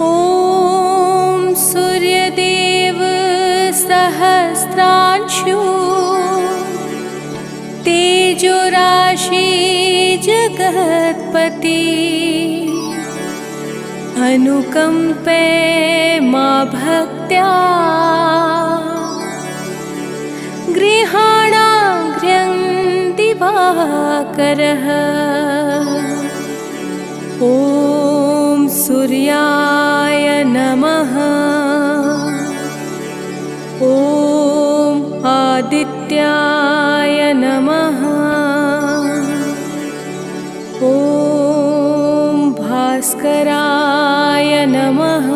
ॐ सूर्यदेव सहस्रांशु तेजोराशि जगत्पति अनुकंपे मा भक्त्या गृहाणाग्र्यं दिवाकरः। ॐ सूर्याय नमः। ॐ आदित्याय नमः। ॐ भास्कराय नमः।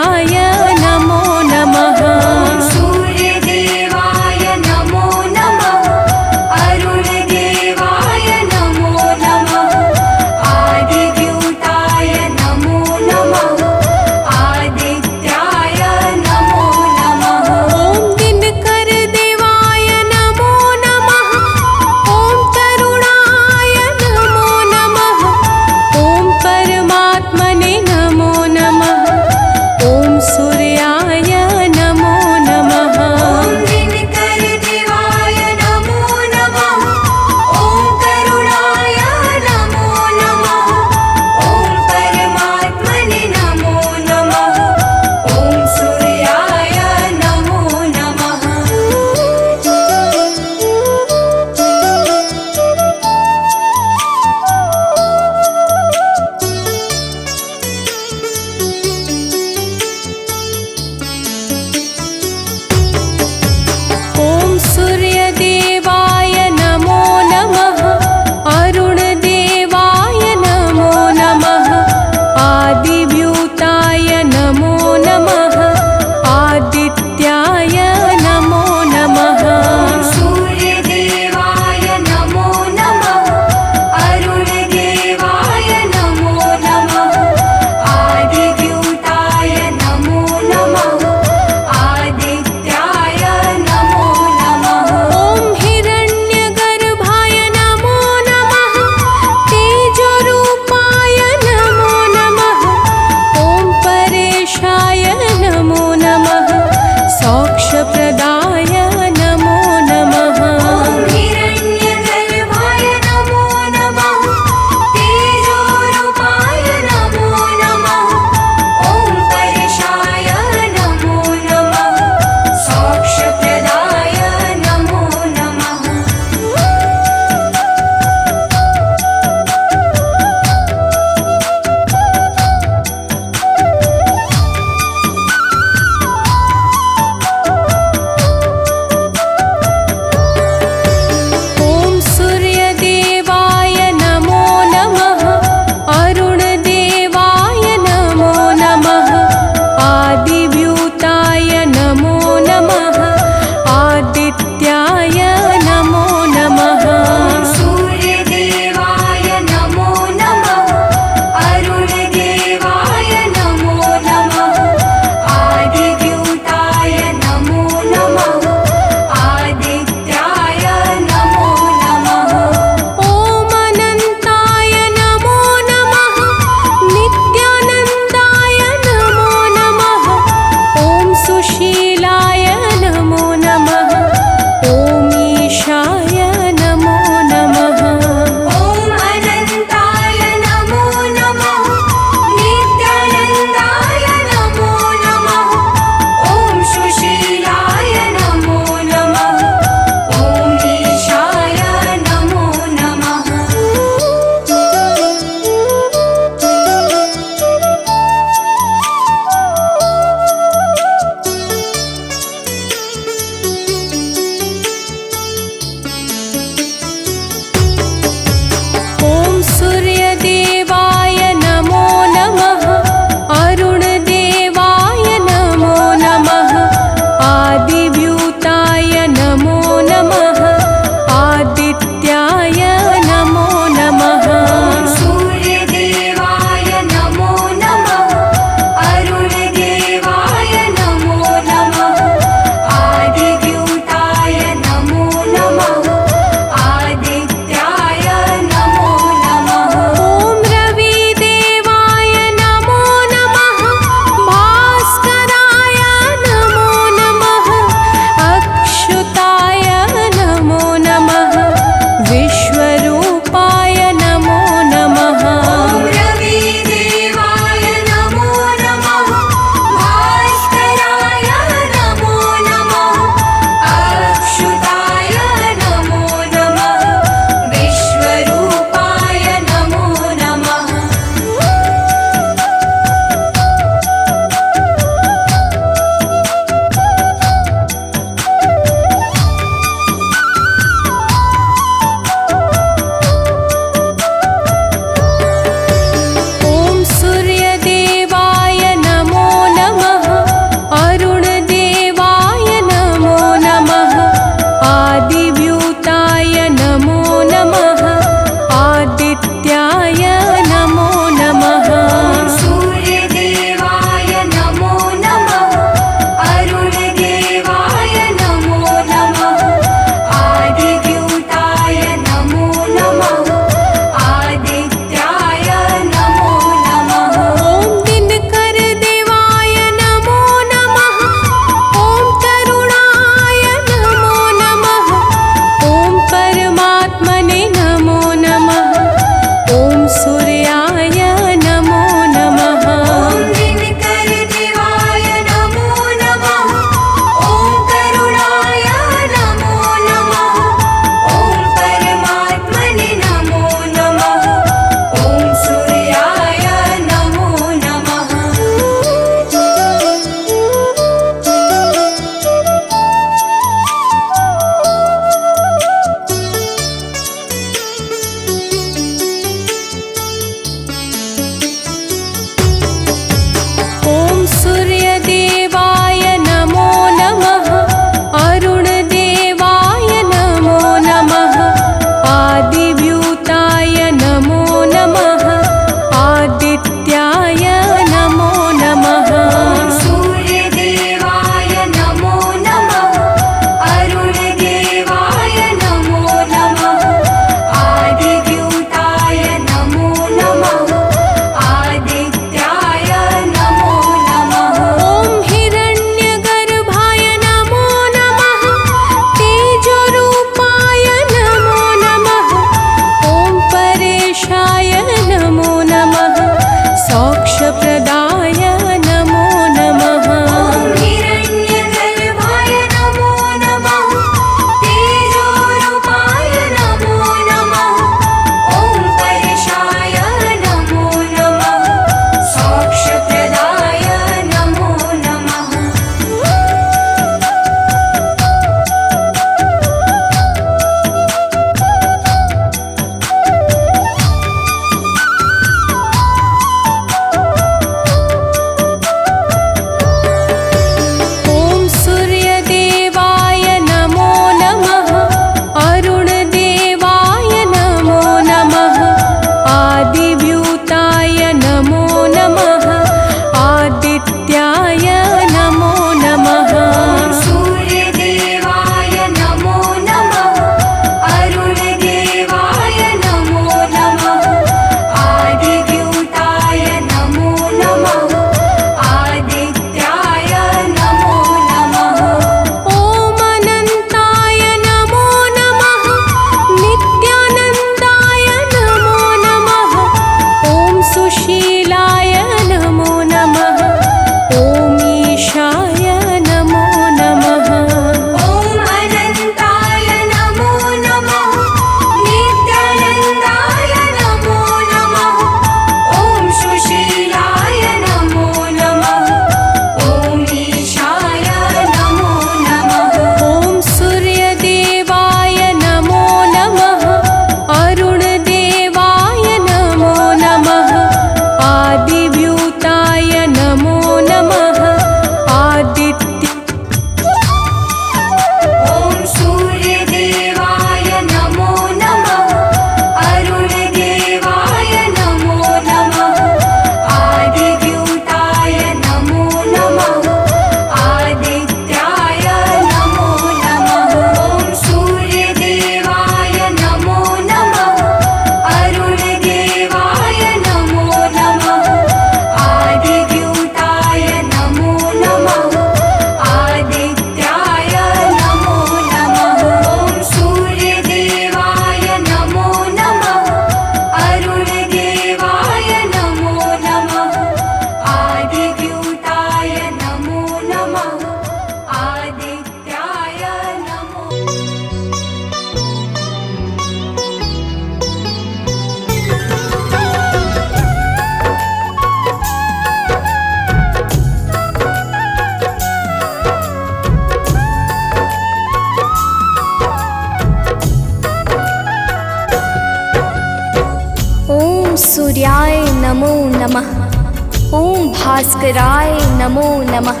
सूर्याय नमो नमः। ओम भास्कराय नमो नमः।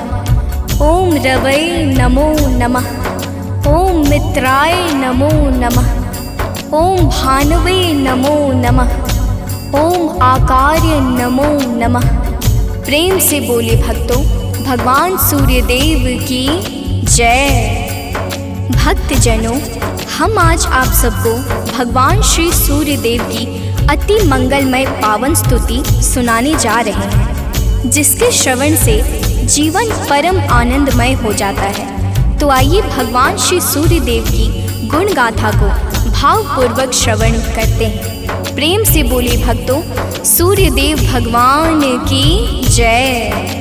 ओम रवै नमो नमः। ओम मित्राय नमो नमः। ओम भानवे नमो नमः। ओम आकार्य नमो नमः। प्रेम से बोले भक्तों, भगवान सूर्यदेव की जय। भक्तजनों, हम आज आप सबको भगवान श्री सूर्यदेव की अति मंगलमय पावन स्तुति सुनाने जा रहे हैं, जिसके श्रवण से जीवन परम आनंदमय हो जाता है। तो आइए भगवान श्री सूर्यदेव की गुण गाथा को भावपूर्वक श्रवण करते हैं। प्रेम से बोले भक्तों, सूर्यदेव भगवान की जय।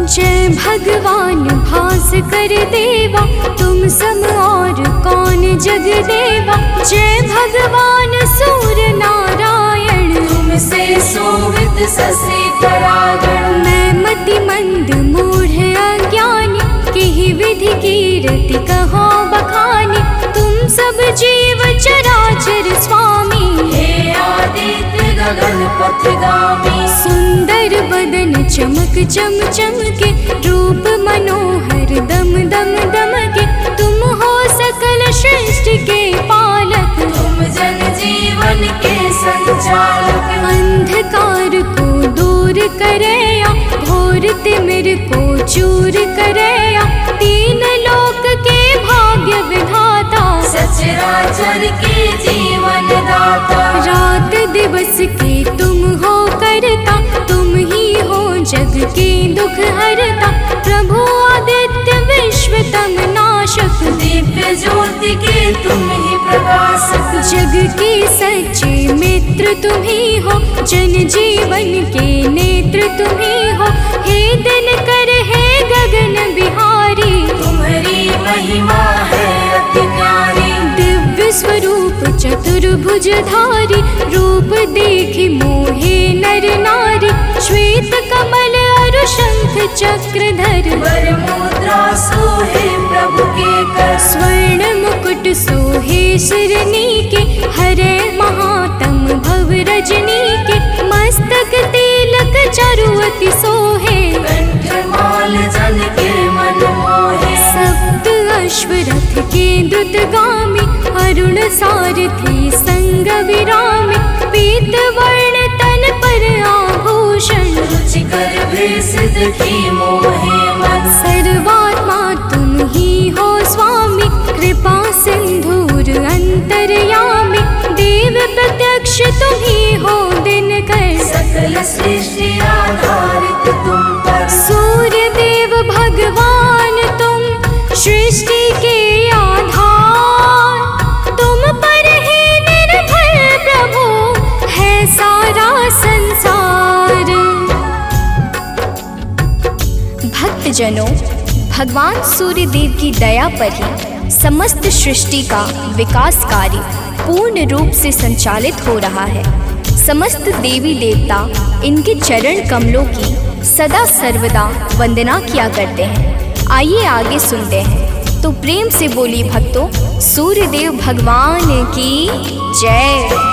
जय भगवान भास्कर देवा, तुम सम और कौन जग देवा। जय भगवान सूर्य नारायण, तुमसे सोवित ससे तरागण। मैं मति मंद मूढ़ अज्ञानी, किहि विधि कीरति कहो बखानी। तुम सब जीव चराचर स्वामी, हे आदित्य गगन पथगामी। सुंदर बदन चमक चम चमके, रूप मनोहर दम दम दमके। तुम हो सकल सृष्टि के पालक, तुम जन जीवन के संचालक। अंधकार को दूर करया, घोर तिमिर को चूर करया। तीन लोक के भाग्य विधाता, सचराचर के जीवन दाता। रात दिवस के तुम हो करता, तुम ही हो जग के दुख हरता। प्रभु आदित्य विश्वतम नाशक, दिव्य ज्योति के तुम ही प्रकाशक। जग के सच्चे मित्र तुम ही हो, जन जीवन के नेत्र तुम ही हो। हे दिनकर हे गगन बिहारी, तुम्हारी महिमा है अति न्यारी। दिव्य स्वरूप चतुर्भुजधारी, रूप देखि मोहे नर नारी। श्वेत कमल अरु शंख चक्रधर, वर मुद्रा सोहे प्रभु के कर। स्वर्ण मुकुट सोहे शिरनी के, हरे महातम भव रजनी के। मस्तक तिलक चरुअति सोहे, कंठमाल जन के मन मोहे। सप्त अश्वरथ के द्रुतगामी, अरुण सारथी संग विरामी। पीत वर्ण तन पर आभूषण, रुचिकर भेष देखी मोहे मन। सर्वात्मा तुम ही हो स्वामी, कृपा सिंधुर अंतर्यामी। देव प्रत्यक्ष तुम ही हो दिनकर, सकल सृष्टि आधारित तुम पर। सूर्य देव भगवान तुम सृष्टि के आधार। तुम पर ही निर्भर प्रभु है सारा संसार। भक्तजनों, भगवान सूर्यदेव की दया पर ही समस्त सृष्टि का विकास कार्य पूर्ण रूप से संचालित हो रहा है। समस्त देवी देवता इनके चरण कमलों की सदा सर्वदा वंदना किया करते हैं। आइए आगे सुनते हैं। तो प्रेम से बोलिए भक्तों, सूर्यदेव भगवान की जय।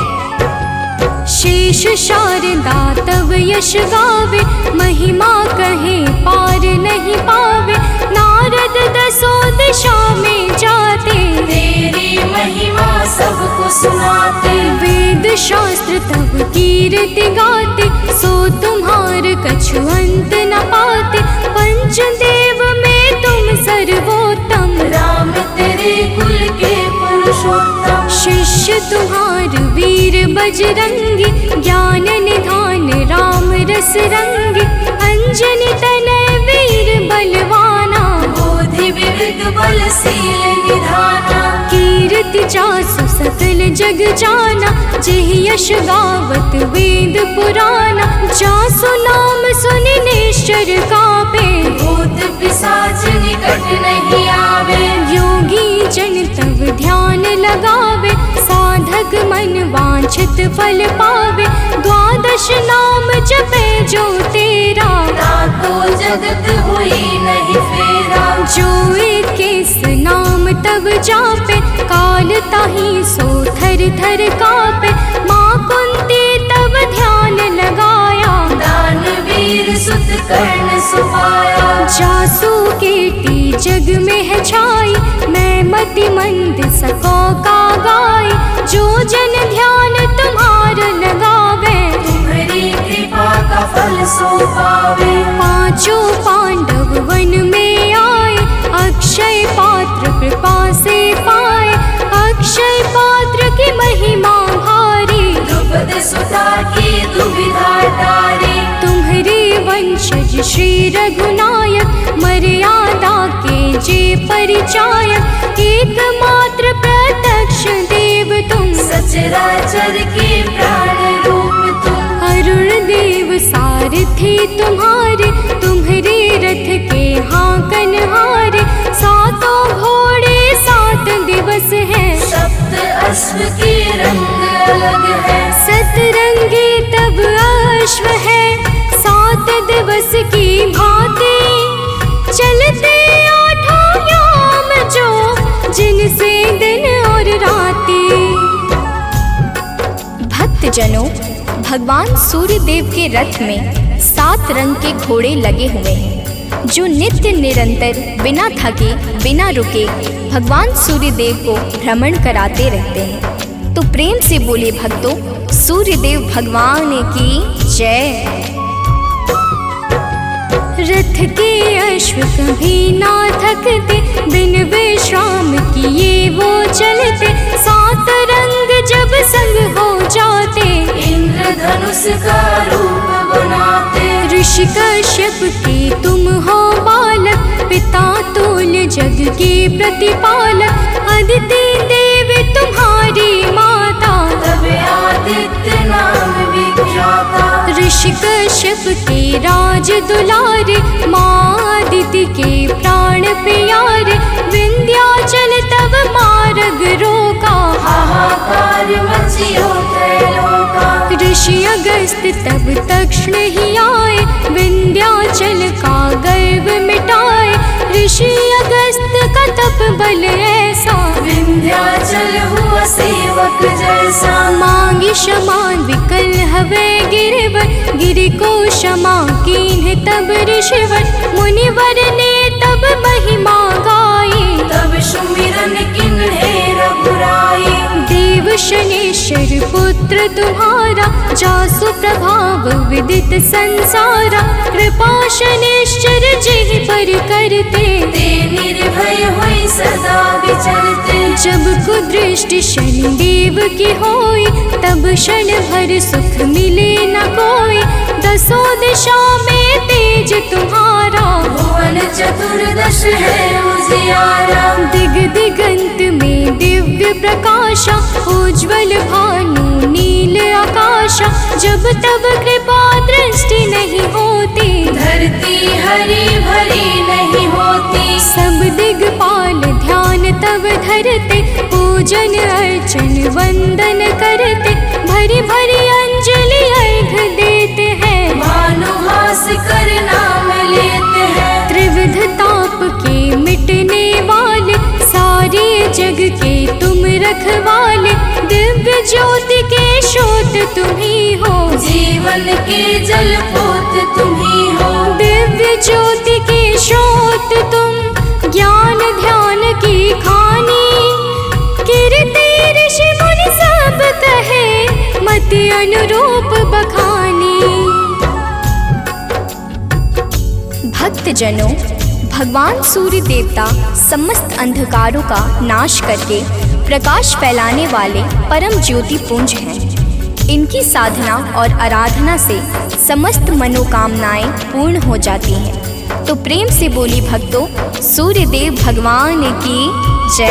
शेष शारदा तव यश गावे, महिमा कहे पार नहीं पावे। नारद दसों दिशा में जाते, तेरी महिमा सबको सुनाते। वेद शास्त्र तब कीर्ति गाते, सो तुम्हार कछु अंत न पाते। पंचदेव में तुम सर्वोत्तम, राम तेरे कुल के पुरुषोत्तम। शिष्य तुम्हार वीर बजरंगी, ज्ञान निधान राम रस रंगी। अंजनी तनय वीर बलवाना, बोधि विविध बलशील निधाना। कीर्ति जासु सकल जग जाना, जेहि यश गावत वेद पुराना। जासु नाम सुनि निश्चर कापे, भूत पिशाच निकट नहीं आवे। योगी जन तब ध्यान लगावे, साधक मन वांछित फल पावे। द्वादश नाम जपे जो तेरा, ताको जगत हुई नहीं फेरा। जो इक्कीस नाम तब जापे, काल ताहि सो थर थर कापे। माँ को कर्ण सुपाया। जासू कीर्ति जग में है छाई, मैं मति मंद सको का गाय। जो जन ध्यान तुम्हार लगावे, तुम्हारी कृपा का फल सो पावे। पांचों पांडव वन में आए, अक्षय पात्र कृपा से पाए। अक्षय पात्र की महिमा भारी, द्रुपद सुता की दुविधा टारी। तुम्हारे वंशज श्री रघुनायक, मर्यादा के जे परिचायक। एकमात्र प्रत्यक्ष देव तुम, सचराचर के प्राण रूप तुम। अरुण देव सारथी तुम्हारे, तुम्हारे रथ के हाकन हारे। सातों घोड़े 7 दिवस है, सप्त अश्व के रंग अलग है। सतरंगी तब अश्व है, 7 दिवस की भांति। चलते 8 याम जो, जिनसे दिन और राती। भक्तजनों, भगवान सूर्य देव के रथ में 7 रंग के घोड़े लगे हुए हैं, जो नित्य निरंतर बिना थके बिना रुके भगवान सूर्य देव को भ्रमण कराते रहते हैं। तो प्रेम से बोले भक्तों, सूर्य देव भगवान की जय। रथ के अश्व कभी ना थकते, बिन विश्राम किए वो चलते। 7 रंग जब संग हो जाते, इंद्रधनुष का रूप बनाते। ऋषि कश्यप के तुम हो बालक, पिता तुल जग के प्रतिपालक। अदिति देव तुम्हारी माता, तब आदित्य नाम विख्याता। ऋषि कश्यप के राज दुलारे, माँ अदिति के प्राण प्यारे। विंध्याचल तब मार्ग रोका, हाहाकार मचियो त्रैलोका। ऋषि अगस्त तब तक्षण ही आए, विंध्याचल का गर्व मिटाए। ऋषि अगस्त का तप बल ऐसा, विंध्याचल हुआ सेवक जैसा। मांगी क्षमा विकल हवे गिरवर, गिर को क्षमा कीन्ह तब ऋषिवर। मुनिवर ने तब महिमा गाई, तब सुमिरन किन्हे रघुराई। देव शनेश्वर पुत्र तुम्हारा, जासु प्रभाव विदित संसारा। कृपा शनेश्वर जेहि पर करते, ते निर्भय होई सदा विचरते। जब कुदृष्टि शनिदेव की होई, तब क्षण भर सुख मिले न कोई। 10 दिशा में तेज तुम्हारा, भुवन चतुर्दश है उजियारा। दिग दिगंत में दिव्य प्रकाशा, उज्ज्वल भानु नील आकाशा। जब तब कृपा दृष्टि नहीं होती, धरती हरी भरी नहीं होती। सब दिगपाल ध्यान तब धरते, पूजन अर्चन वंदन करते। भरी भरी अंजलि अर्घ देते हैं, भानुहास कर नाम लेते हैं। त्रिविध ताप के मिटने वाले, सारे जग के तुम रखवाले। दिव्य ज्योति के स्रोत तुम ही हो, जीवन के जल पोत तुम ही हो। दिव्य ज्योति के स्रोत तुम, ज्ञान ध्यान की खानी। कीर्ति ऋषि मुनि सब कहे, मति अनुरूप बखानी। भक्तजनों, भगवान सूर्य देवता समस्त अंधकारों का नाश करके प्रकाश फैलाने वाले परम ज्योति पुंज हैं। इनकी साधना और आराधना से समस्त मनोकामनाएं पूर्ण हो जाती हैं। तो प्रेम से बोली भक्तों, सूर्य देव भगवान की जय।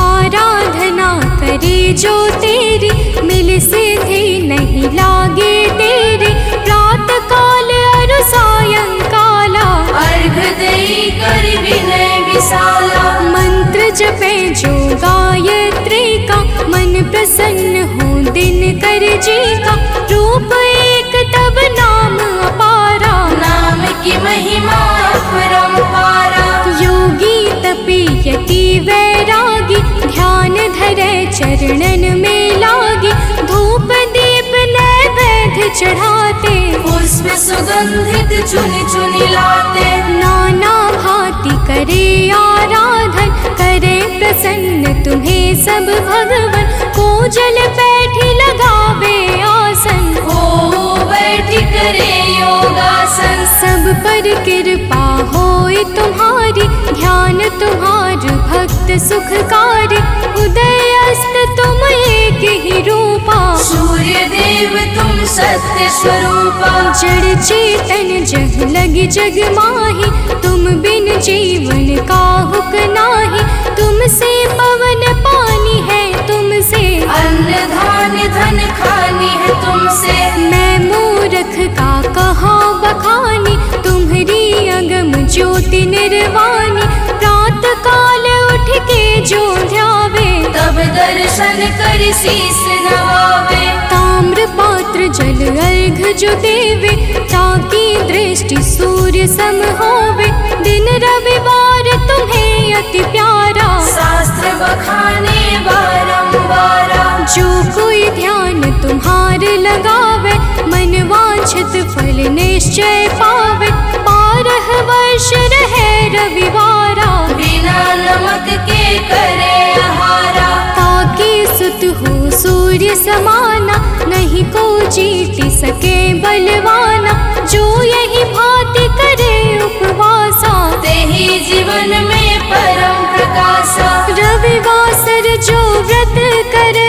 आराधना करे जो तेरी, मिल सिद्धि नहीं लागे तेरी। प्रातः काल और सायंकाला, अर्घ देई कर विनय विशाला। मंत्र जपे जो गायत्री का, मन प्रसन्न हो दिन कर जी का। रूप एक तब नाम अपारा, नाम की महिमा अपरंपारा। योगी तपी यति वैरागी, ध्यान धरे चरणन में लागी। धूप दीप नैवेद्य चढ़ाते, पुष्प सुगंधित चुनि चुनि लाते। नाना भांति करे आराधन, करे प्रसन्न तुम्हें सब भगवन। को जल बैठी लगावे आसन, हो बैठी करे योगासन। सब पर कृपा होए तुम्हारी, ध्यान तुम्हार भक्त सुखकारी। उदय अस्त तुम एक ही रूपा, सूर्य देव तुम सत्य स्वरूपा। जड़ चेतन जग लगी जग माही, तुम बिन जीवन काहुक नाही। तुमसे पवन पानी है, तुमसे अन्न धान्य धन खानी है तुमसे। मैं मूर्ख का कहाँ बखानी, तुम्हारी अगम ज्योति निर्वाणी। प्रात काल उठ के जो ध्यावे, तब दर्शन कर शीस नवावे। ताम्र पात्र जल अर्घ जो देवे, ताकि दृष्टि सूर्य सम होवे। दिन रविवार तुम्हें अति प्यारा, शास्त्र बखाने बारंबारा। जो कोई ध्यान तुम्हार लगावे, मन वांछित फल निश्चय पावे। 12 वर्ष रहे रविवारा, बिना नमक के करे आहारा। ताकि सुत हो सूर्य समाना, नहीं को जीत सके बलवाना। जो यही भांति करे उपवासा, तेहि जीवन में परम प्रकाशा। रविवासर जो व्रत करे,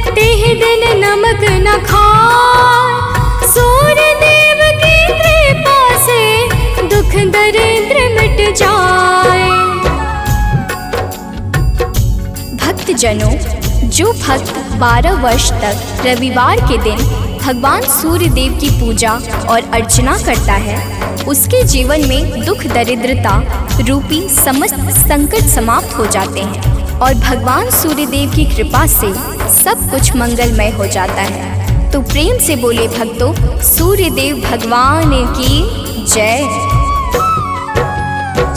तेहि दिन नमक न खाए। सूर्य देव की कृपा से दुख दरिद्र मिट जाए। भक्तजनों, जो भक्त 12 वर्ष तक रविवार के दिन भगवान सूर्य देव की पूजा और अर्चना करता है, उसके जीवन में दुख दरिद्रता रूपी समस्त संकट समाप्त हो जाते हैं और भगवान सूर्य देव की कृपा से सब कुछ मंगलमय हो जाता है। तो प्रेम से बोले भक्तों, सूर्य देव भगवान की जय।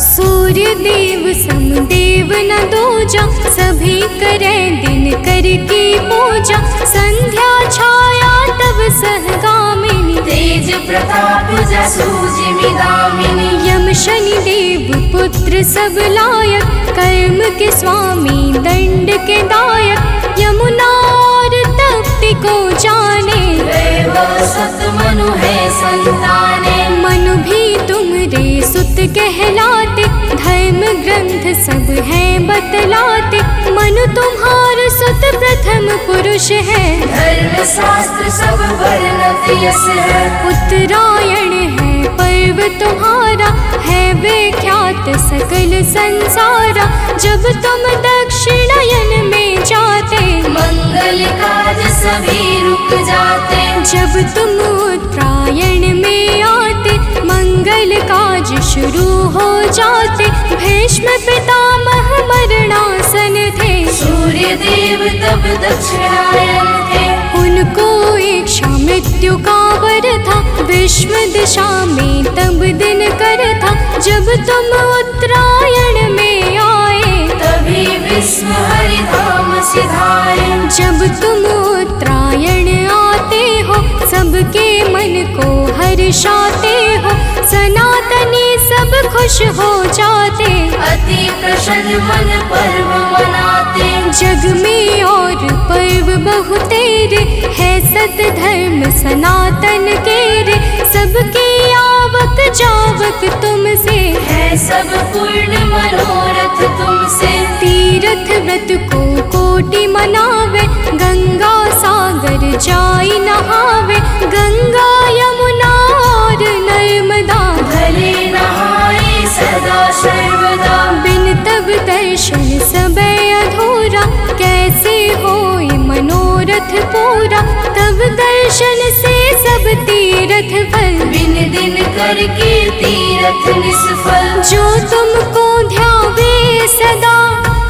सूर्य देव समदेव न दूजा, सभी करे दिन कर की पूजा। संध्या छाया तब सहगामिनी, तेज प्रताप जसु जिमिदामिनी। यम शनि देव पुत्र सब लायक, कर्म के स्वामी दंड के दायक। यमुना और तप्ति को जाने, वैभव सत मनु है संताने। मनु भी तुमरे सुत कहलाते, धर्म ग्रंथ सब हैं बतलाते। मनु तुम्हार सुत प्रथम पुरुष है, धर्म शास्त्र सब वर्णत यस है। उत्तरायण है पर्व तुम्हारा, है विख्यात सकल संसारा। जब तुम दक्षिणायन में जाते, मंगल काज सभी रुक जाते। जब तुम उत्तरायण में आते, मंगल काज शुरू हो जाते। भीष्म पितामह मरणासन थे, सूर्य देव तब दक्षिणायन थे। उनको इच्छा मृत्यु का वर था, विश्व दिशा में तब दिन कर था। जब तुम उत्तरायण में आए, तभी विश्व हरि धाम सिधाए। जब तुम उत्तरायण आते हो, सबके मन को हर्षाते हो। सनातनी सब खुश हो जाते, अति प्रसन्न मन पर्व मनाते। जग में और पर्व बहुतेरे, है सत धर्म सनातन केरे। सबके आवक जावक तुमसे, है सब पूर्ण मनोरथ तुमसे। तीर्थ व्रत को कोटि मनावे, गंगा सागर जाई नहावे। गंगा यमुना और नर्मदा, भले नहाए सदा सर्वदा। बिन तब दर्शन सब अधूरा, कैसे होए मनोरथ पूरा। तब दर्शन से सब तीर्थ फल, बिन दिन करके तीरथ निष्फल। जो तुमको ध्यावे सदा,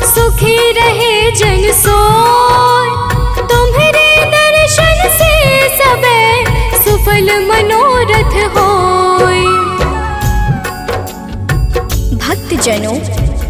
सुखी रहे जन सोय। तुम्हारे दर्शन से सबे सुफल मनोरथ होय। भक्तजनों,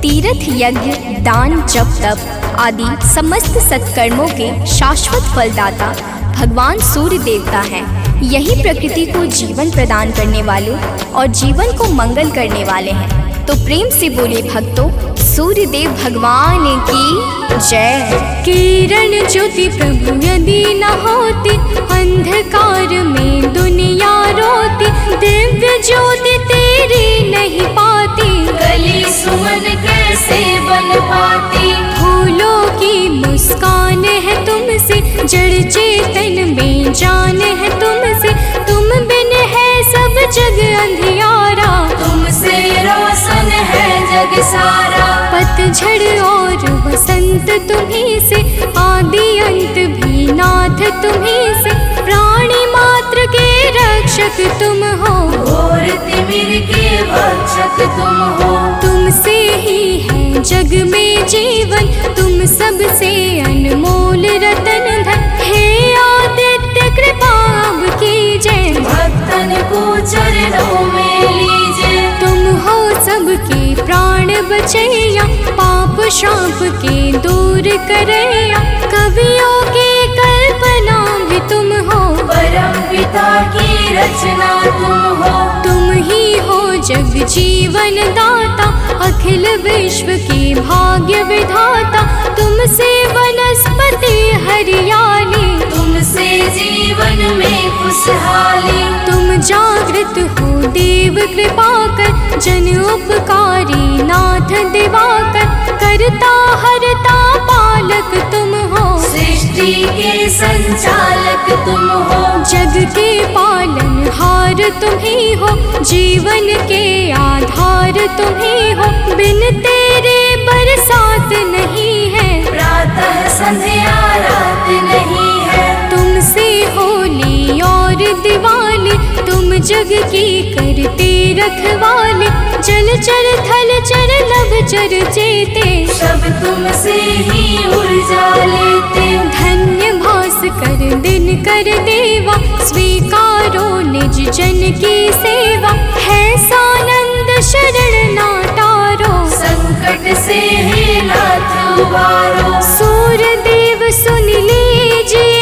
तीर्थ यज्ञ दान जप तप आदि समस्त सत्कर्मों के शाश्वत फलदाता भगवान सूर्य देवता हैं। यही प्रकृति को जीवन प्रदान करने वाले और जीवन को मंगल करने वाले हैं। तो प्रेम से बोले भक्तों, सूर्य देव भगवान की जय। किरण ज्योति प्रभु यदि न होती, अंधकार में दुनिया रोती। दिव्य ज्योति तेरी नहीं पाती, गली सुमन कैसे बन पाती। फूलों की मुस्कान है तुमसे, जड़ चेतन में जान है तुमसे। तुम बिन है सब जग अंधियारा, तुमसे रोशन है जग सारा। पतझड़ और बसंत तुम्हीं से, आदि अंत भी नाथ तुम्हीं से। प्राणी मात्र के रक्षक तुम हो, घोर तिमिर के भक्षक तुम हो। तुमसे ही है जग में जीवन, तुम सबसे अनमोल रतन धन। हे आदित्य कृपा अब कीजिए, भक्तन को चरणों में लीजिए। तुम हो सबके प्राण बचैया, पाप शाप के दूर करैया। कवियों की कल्पना भी तुम हो, परम पिता की रचना तुम हो। तुम ही हो जग जीवन दाता, अखिल विश्व के भाग्य विधाता। तुमसे वनस्पति हरियाली, तुमसे जीवन में खुशहाली। तुम जागृत हो देव कृपा कर, जन उपकारी नाथ दिवाकर। करता हरता पालक तुम हो, सृष्टि के संचालक तुम हो। जग के पालन हार तुम ही हो, जीवन के आधार तुम ही हो। बिन तेरे बरसात नहीं है, प्रातः संध्या रात नहीं है। तुमसे होली और दिवाली, तुम जग की करते रखवाले। जल चर थल चर नभ चर चेते, सब तुमसे ही ऊर्जा लेते। धन्य भास्कर दिन कर देवा, स्वीकारो निज जन की सेवा। है सानंद शरण ना टारो, संकट से हे नाथ उबारो। सूर्य देव सुन लीजिए,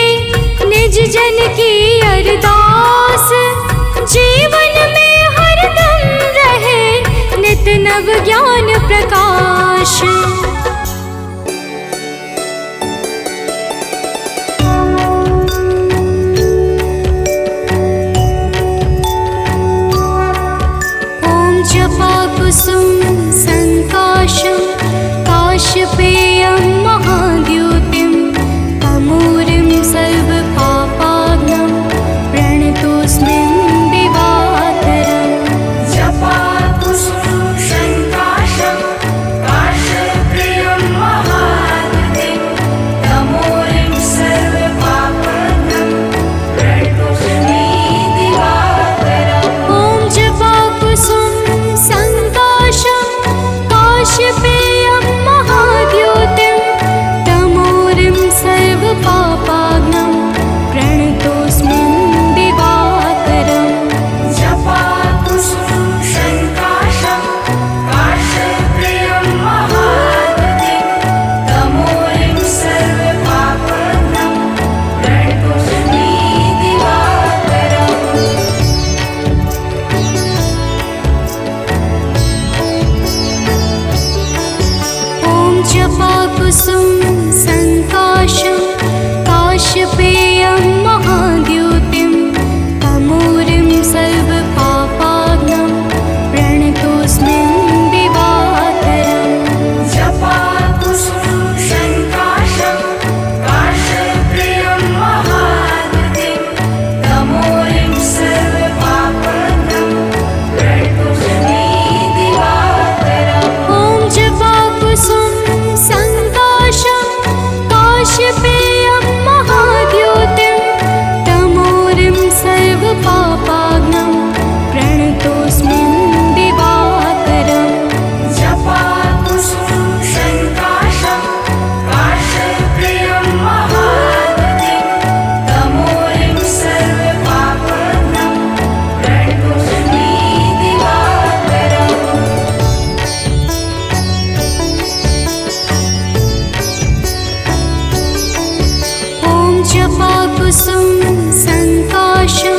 निज जन की अरदास। जीवन में हरदम रहे नित नव ज्ञान प्रकाश। ओम जपा कुसुम संकाशं, काशपेयं महाद्युतिं। तमूरिं सर्वपापाग्नं, प्रणतोऽस्मिन् दिवाकरम्। जपा कुसुम संकाशं, काशप्रियं महाद्युतिं। तमोरिं सर्वपापघ्नं, प्रणतोऽस्मि दिवाकरम्। ओम जपा कुसुम संकाशं, काशपेयं महाद्युतिं। तमोरिं सर्वपापाग्नं, प्रणतोऽस्मिन् दिवाकरम्। जपा कुसुम संकाशं, काशप्रियं महाद्युतिं। तमोरिं सर्वपापघ्नं, प्रणतोऽस्मि दिवाकरम्। ओम जपा कुसुम संकाशं, काशपेयं महाद्युतिं। तमोरिं सर्वपापाग्नं, प्रणतोऽस्मिन् दिवाकरम्। जपा कुसुम संकाशं, काशप्रियं महाद्युतिं। तमोरिं सर्वपापघ्नं, प्रणतोऽस्मि दिवाकरम्। ओम जपा कुसुम संकाशं, काशपेयं महाद्युतिं। तमोरिं सर्वपापाग्नं, प्रणतोऽस्मिन् दिवाकरम्। जपा कुसुम संकाशं, काशप्रियं महाद्युतिं। तमोरिं सर्वपापघ्नं, प्रणतोऽस्मि दिवाकरम्। ओम जपा कुसुम संकाशं,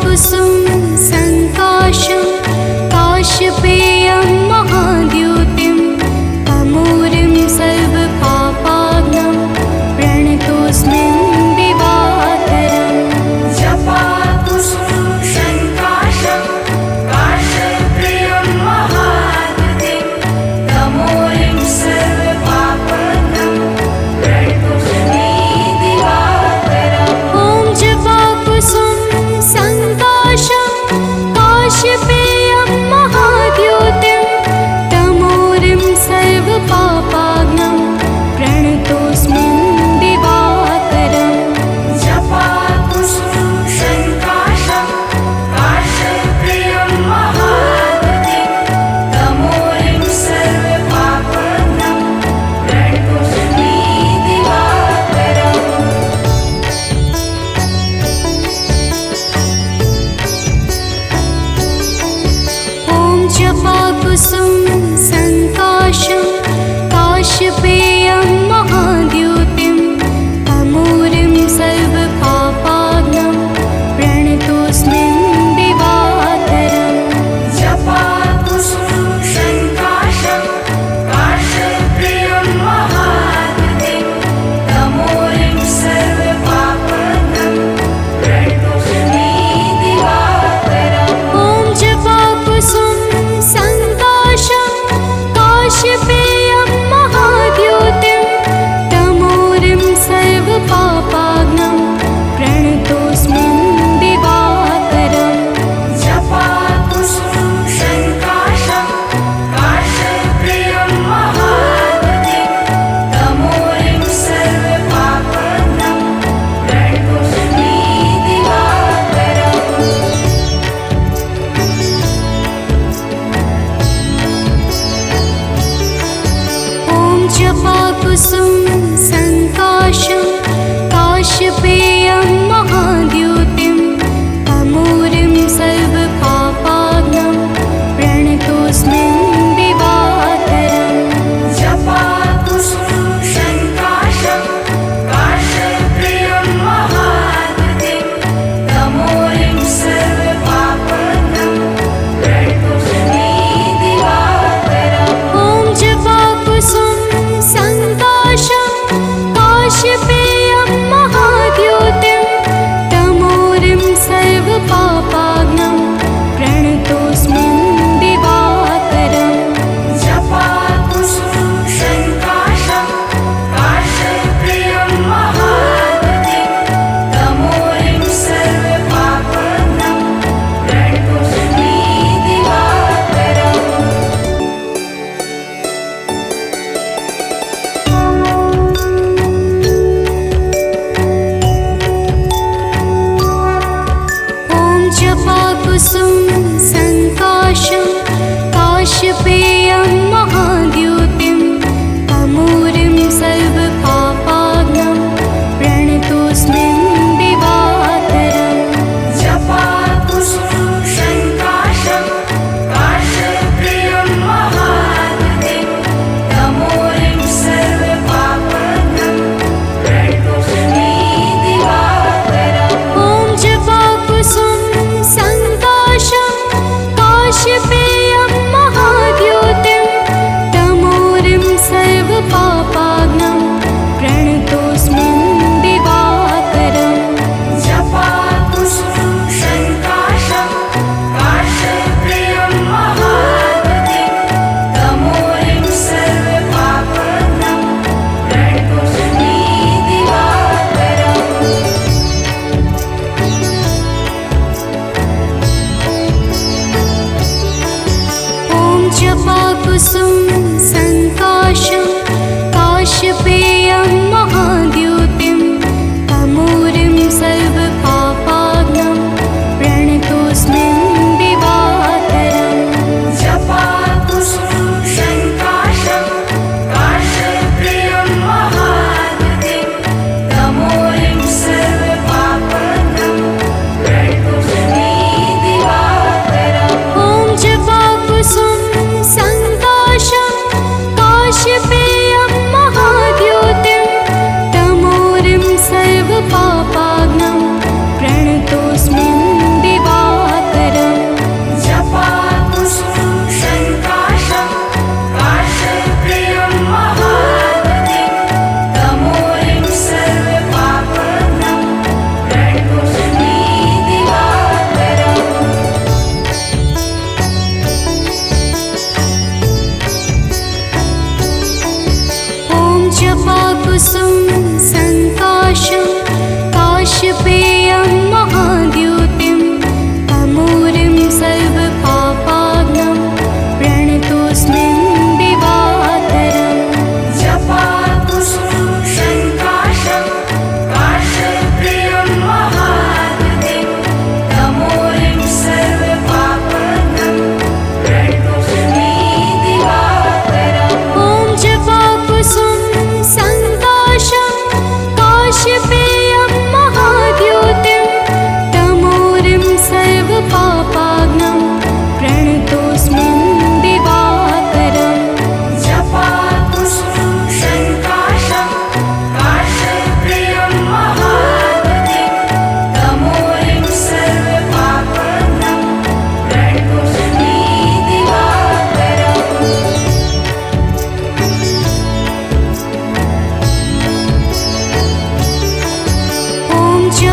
कुसुम संकाशं काश्यपेयं महाद्युतिं तमूरिं सर्वपापाग्नं प्रणतोऽस्मि दिवाकरम् जपाकुसुम संकाशं काश्यपेयं महाद्युतिं तमोरिं सर्वपापहरं प्रणतोऽस्मि दिवाकरम् ॐ जपाकुसुम संकाशं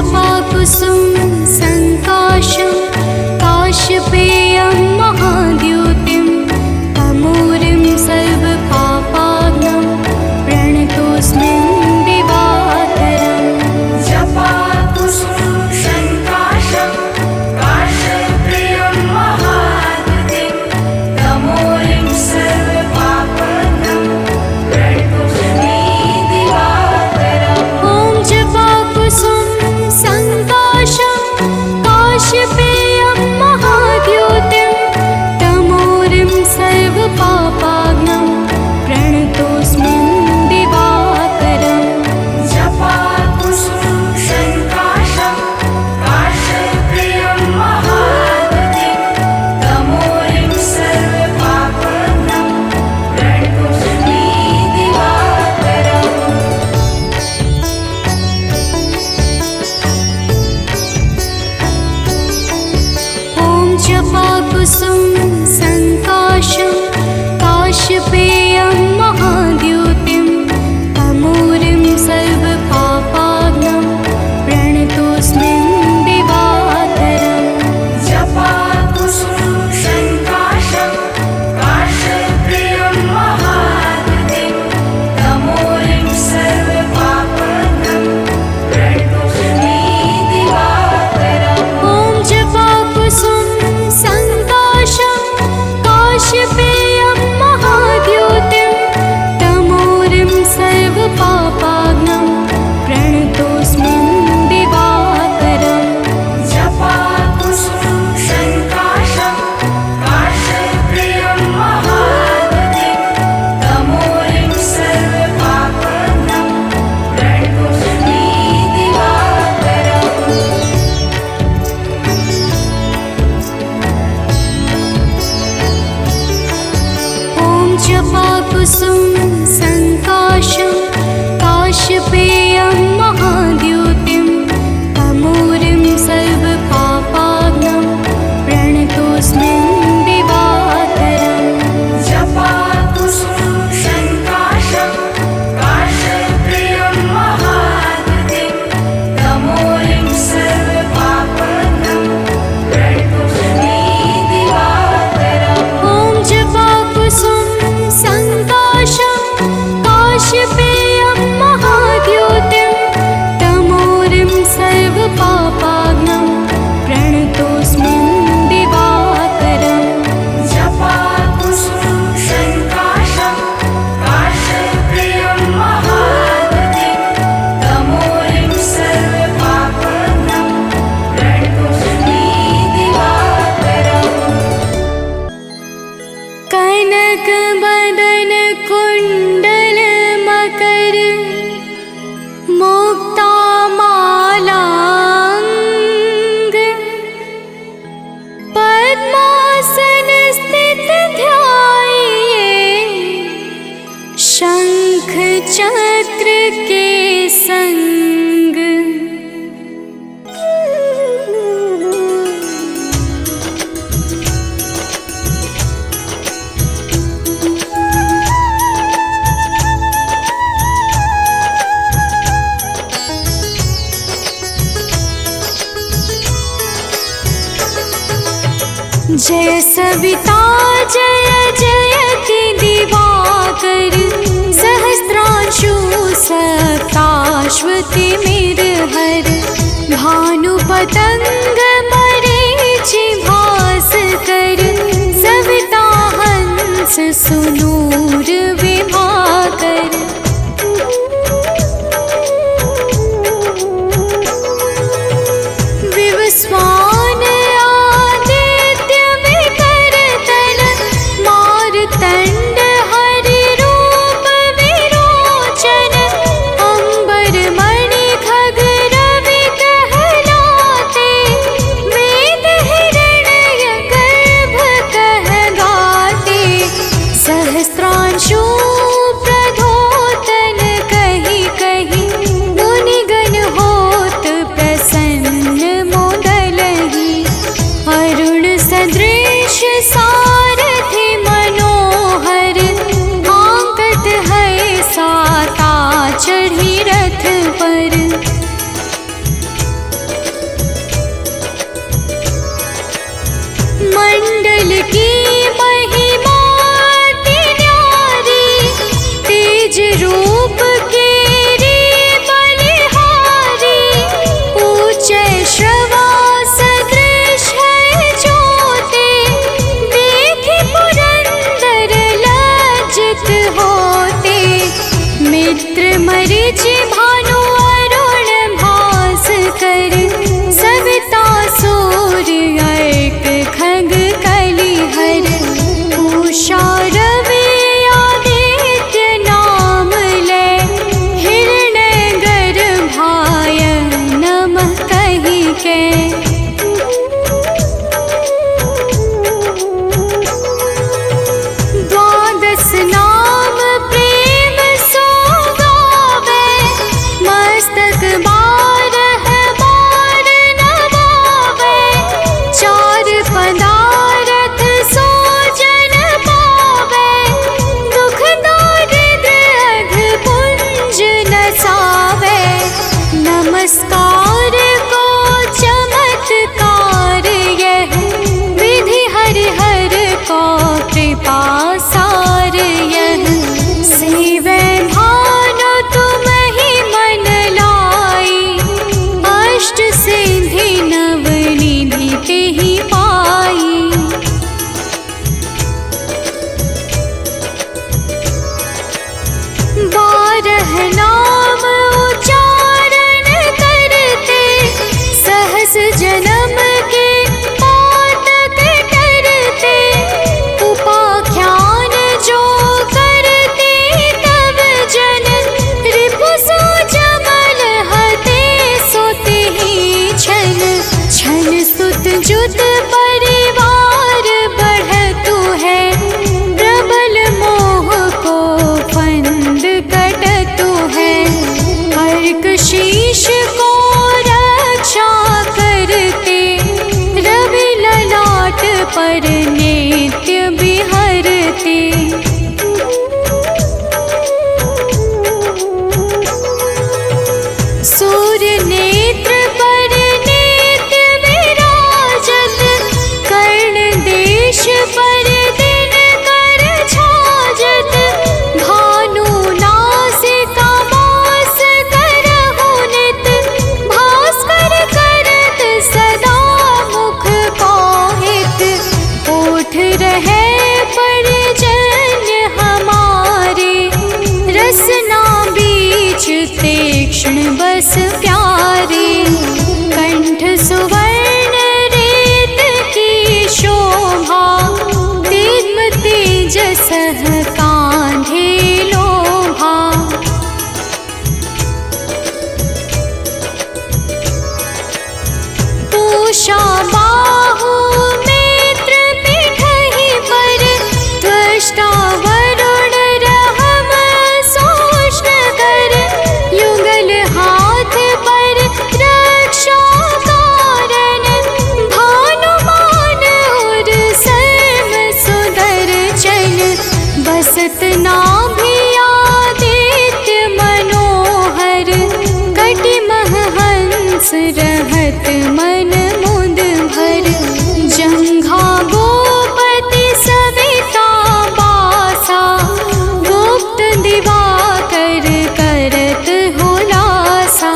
जपाकुसुम संकाशं काश्यपेयं महाद्युतिं तमूरिं सर्वपापाग्नं प्रणतोऽस्मिन् दिवाकरम्। जपाकुसुम संकाशं काश्यपेयं महाद्युतिं तमूरिं सर्वपापाग्नं प्रणतोऽस्मि दिवाकरम्। ॐ जपाकुसुम संकाशं काश्यपेयं महाद्युतिं तमूरिं सर्वपापाग्नं प्रणतोऽस्मिन् दिवाकरम्। जपाकुसुम संकाशं काश्यपेयं महाद्युतिं तमूरिं सर्वपापाग्नं प्रणतोऽस्मि दिवाकरम्। ॐ जपाकुसुम संकाशं काश्यपेयं महाद्युतिं तमूरिं सर्वपापाग्नं प्रणतोऽस्मिन् दिवाकरम्। जपाकुसुम संकाशं काश्यपेयं महाद्युतिं तमूरिं सर्वपापाग्नं प्रणतोऽस्मि दिवाकरम्। ॐ जपाकुसुम संकाशं काश्यपेयं महाद्युतिं तमूरिं सर्वपापाग्नं प्रणतोऽस्मिन् दिवाकरम्। जपाकुसुम संकाशं काश्यपेयं महाद्युतिं तमूरिं सर्वपापाग्नं प्रणतोऽस्मि दिवाकरम्। ॐ जपाकुसुम संकाशं काश्यपेयं महाद्युतिं तमूरिं सर्वपापाग्नं प्रणतोऽस्मिन् दिवाकरम्। जपाकुसुम संकाशं काश्यपेयं महाद्युतिं तमूरिं सर्वपापाग्नं प्रणतोऽस्मि दिवाकरम्। ॐ जपाकुसुम संकाशं काश्यपेयं महाद्युतिं तमूरिं सर्वपापाग्नं प्रणतोऽस्मिन् दिवाकरम्। जपाकुसुम संकाशं काश्यपेयं महाद्युतिं तमूरिं सर्वपापाग्नं प्रणतोऽस्मि दिवाकरम्। कनक बदन कुंडल मकर मुक्ता मालांग पद्मासन स्थित ध्याये शंख चक्र के संग। जय सविता जय जयति दिवाकर सहस्रांशु सप्ताश्वतिमिरहर भानुपतंग मरीचि भास्कर सविता हंस सुनूर विभाकर। विवस्वान आदित्य विकरतन मारतंड हरि रूप विरोचन अंबर मणि खग रवि कहलाते वेद हिरण्य गर्भ कह गाते सहस्र करते। सूर्य नेत्र पर नित्य विराजत, कर्ण देश पर दिन कर छाजत। भानु नासिका मास करहु नित, भास्कर करत सदा मुख पाहित। ओठ रहे परजन्य हमारे, रसना बीच तीक्ष्ण बस प्यारे। कंठ सुवर्ण रेत की शोभा, दिव्य तेजस कांधे लोभा। पूषा बाहु नेत्र पिठहि पर, त्वष्टा वरुण रहम सोष्ण कर। युगल हाथ पर रक्षा कारण, भानुमान और सर्व सुदर्शन। बसत नाभि आदित्य मनोहर, कटिमह हंस रहत मन मुद भर। जंघा गोपति सविता बासा, गुप्त दिवाकर करत हुलासा।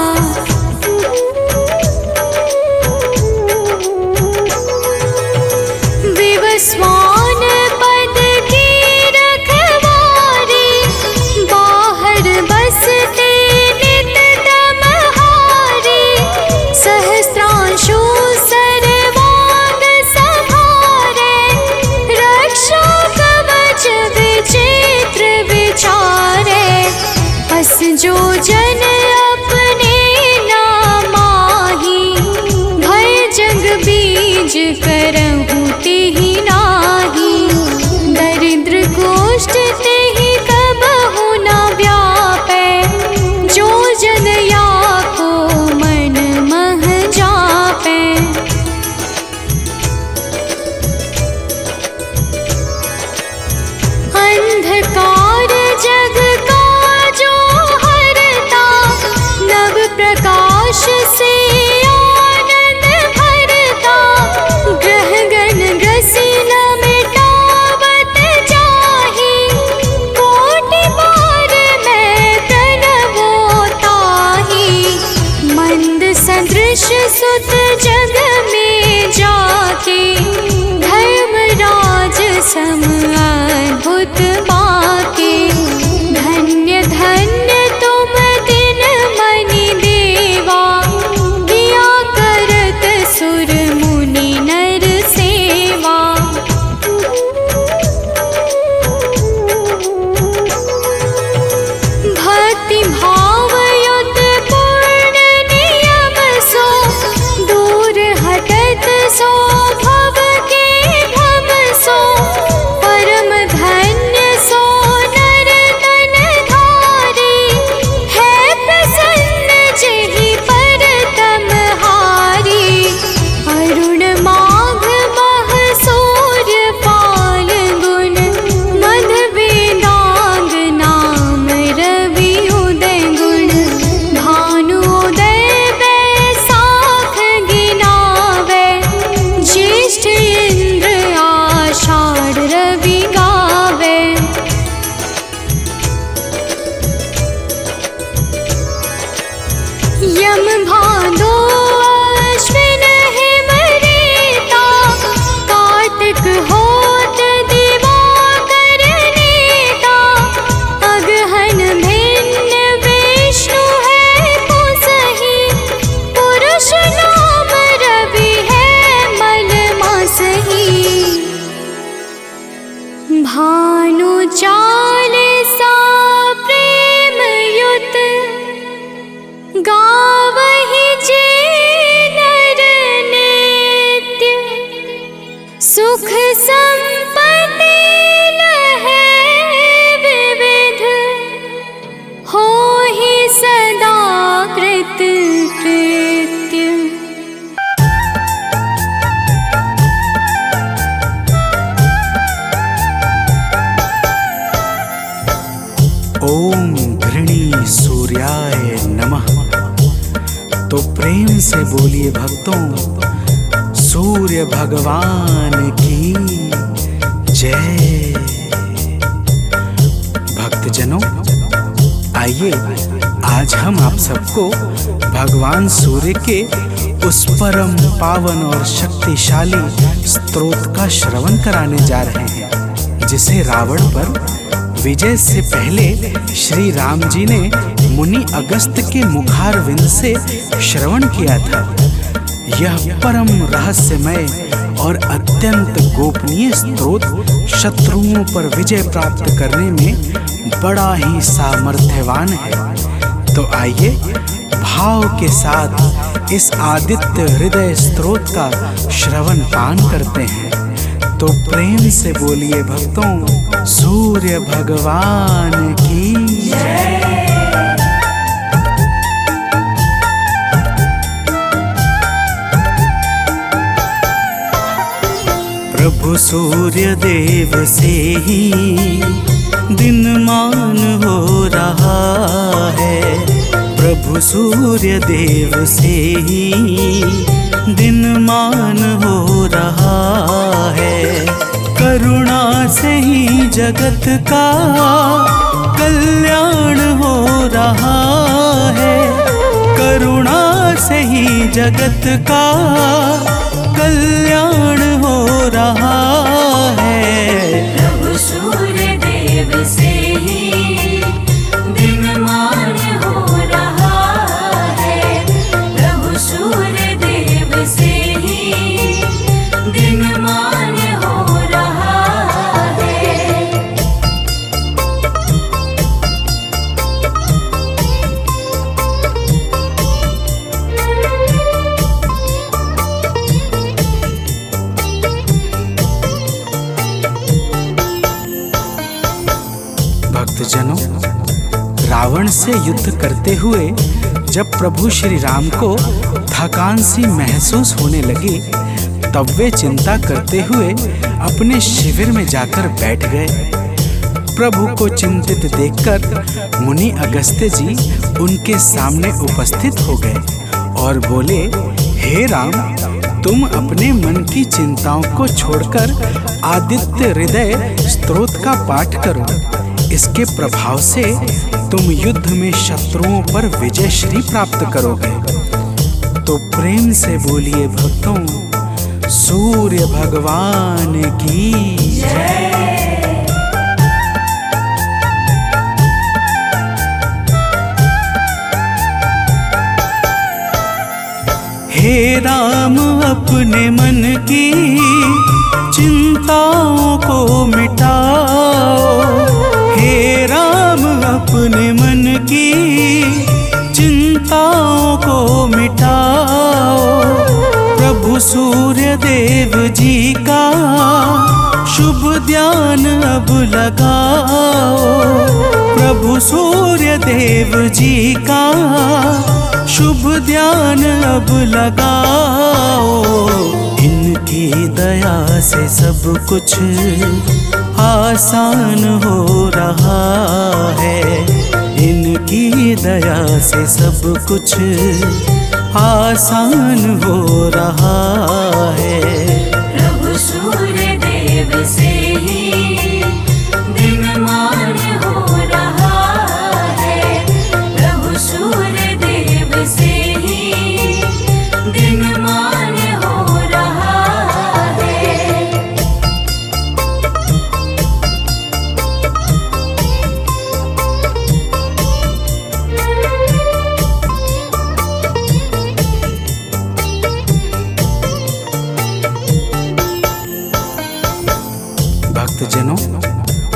विवस्वान पद की रखवारी, बाहर बसते नित तमहारी। सहस्त्रांशु सर्वांग संहारे, रक्षा कवच विचित्र विचारे। बस जो जन अपने नामाही, भय जग बीज करहु तेहि नाही। दरिद्र गोष्ठ तेहि कबहु न व्यापै, जो जन या को मन मह जापै। अंधकार जग का जो हरता, नव प्रकाश से आनंद भरता। ग्रह गण ग्रसी न मिटावत जाहि, कोटि बार मैं प्रणवो ताहि। मंद सदृश सुत जग में जाके, धर्मराज सम अद्भुत बाके। धन्य धन्य तुम दिन मनि देवा, किया करत सुर मुनि नर सेवा। भक्ति भाव युत पूर्ण नियम सो, दूर हटत सो भव के भव सो। परम धन्य सो नर तन धारी, है प्रसन्न जेहि पर तमहारी। अरुण माघ मह सूर्य फाल्गुन, मध वेदांग नाम रवि उदय गुण। भानुदय बैसाख गिनावे, ज्येष्ठ इंद्र आषाढ़ रवि गावे। यम भादो अश्विन हिम रेता, कार्तिक होत दिवाकर नेता। अगहन भिन्न विष्णु है पुसहि, पुरुष नाम रवि है मल मासहि। भानु चालीसा प्रेम युत, गावहि जे नर नित्य। सुख संपत्ति लहै विविध, होहि सदा कृत कृत्य। प्रेम से बोलिए भक्तों, सूर्य भगवान की जय। भक्तजनों, आइए आज हम आप सबको भगवान सूर्य के उस परम पावन और शक्तिशाली स्तोत्र का श्रवण कराने जा रहे हैं, जिसे रावण पर विजय से पहले श्री राम जी ने मुनि अगस्त्य के मुखारविंद से श्रवण किया था। यह परम रहस्यमय और अत्यंत गोपनीय स्तोत्र शत्रुओं पर विजय प्राप्त करने में बड़ा ही सामर्थ्यवान है। तो आइए भाव के साथ इस आदित्य हृदय स्तोत्र का श्रवण पान करते हैं। तो प्रेम से बोलिए भक्तों, सूर्य भगवान की जय। प्रभु सूर्य देव से ही दिनमान हो रहा है, प्रभु सूर्य देव से ही दिनमान हो रहा है। करुणा से ही जगत का कल्याण हो रहा है, करुणा से ही जगत का कल्याण हो रहा है। प्रभु सूर्य देव से ही दिनमान हो रहा है, प्रभु सूर्य देव से ही दिनमान हो रहा है। भक्तजनों, रावण से युद्ध करते हुए जब प्रभु श्री राम को थकान सी महसूस होने लगी, तब वे चिंता करते हुए अपने शिविर में जाकर बैठ गए। प्रभु को चिंतित देखकर मुनि अगस्त्य जी उनके सामने उपस्थित हो गए और बोले, हे राम, तुम अपने मन की चिंताओं को छोड़कर आदित्य हृदय स्तोत्र का पाठ करो। इसके प्रभाव से तुम युद्ध में शत्रुओं पर विजय श्री प्राप्त करोगे। तो प्रेम से बोलिए भक्तों, सूर्य भगवान की जय। हे राम, अपने मन की चिंताओं को मिटाओ, हे राम, अपने मन की चिंताओं को मिटाओ। प्रभु सूर्य देव जी का शुभ ध्यान अब लगाओ, प्रभु सूर्य देव जी का शुभ ध्यान अब लगाओ। इनकी दया से सब कुछ आसान हो रहा है, इनकी दया से सब कुछ आसान हो रहा है। प्रभु सूर्य देव से ही दिनमान हो रहा है, प्रभु सूर्य देव से ही दिनमान हो रहा है। भक्तजनों,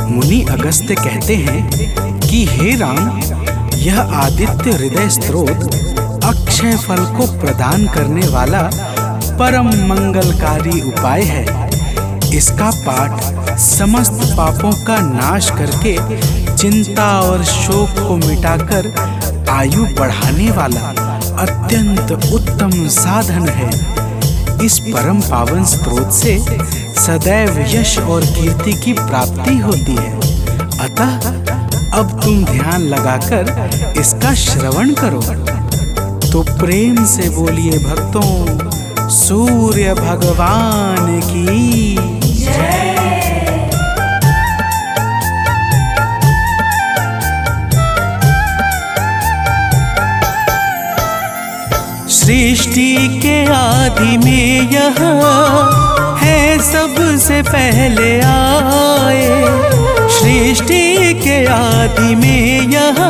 मुनि अगस्त्य कहते हैं कि हे राम, यह आदित्य हृदय स्तोत्र अक्षय फल को प्रदान करने वाला परम मंगलकारी उपाय है। इसका पाठ समस्त पापों का नाश करके चिंता और शोक को मिटाकर आयु बढ़ाने वाला अत्यंत उत्तम साधन है। इस परम पावन स्रोत से सदैव यश और कीर्ति की प्राप्ति होती है। अतः अब तुम ध्यान लगाकर इसका श्रवण करो। तो प्रेम से बोलिए भक्तों, सूर्य भगवान की जय। सृष्टि के आदि में यह है सबसे पहले आए। सृष्टि के आदि में यह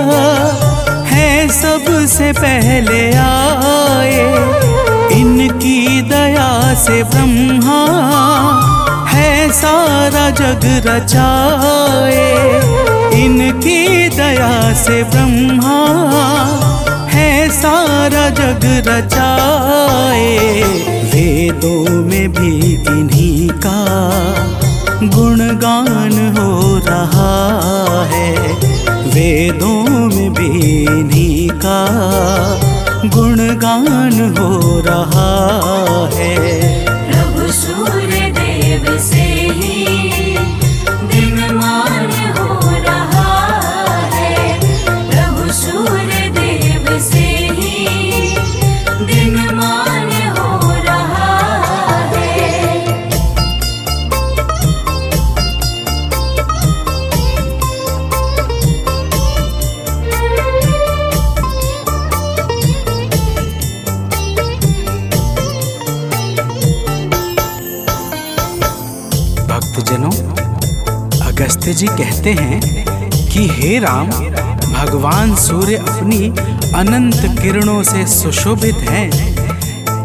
है सबसे पहले आए। इनकी दया से ब्रह्मा है सारा जग रचाए। इनकी दया से ब्रह्मा है सारा जग रचाए। वेदों में भी इन्हीं का गुणगान हो रहा है। वेदों में भी इन्हीं का गुणगान हो रहा है। प्रभु सूर्य देव से ही दिनमान हो रहा है। प्रभु सूर्य देव से ही दिनमान हो रहा है। भक्तजनों, अगस्त्य जी कहते हैं कि हे राम, भगवान सूर्य अपनी अनंत किरणों से सुशोभित हैं।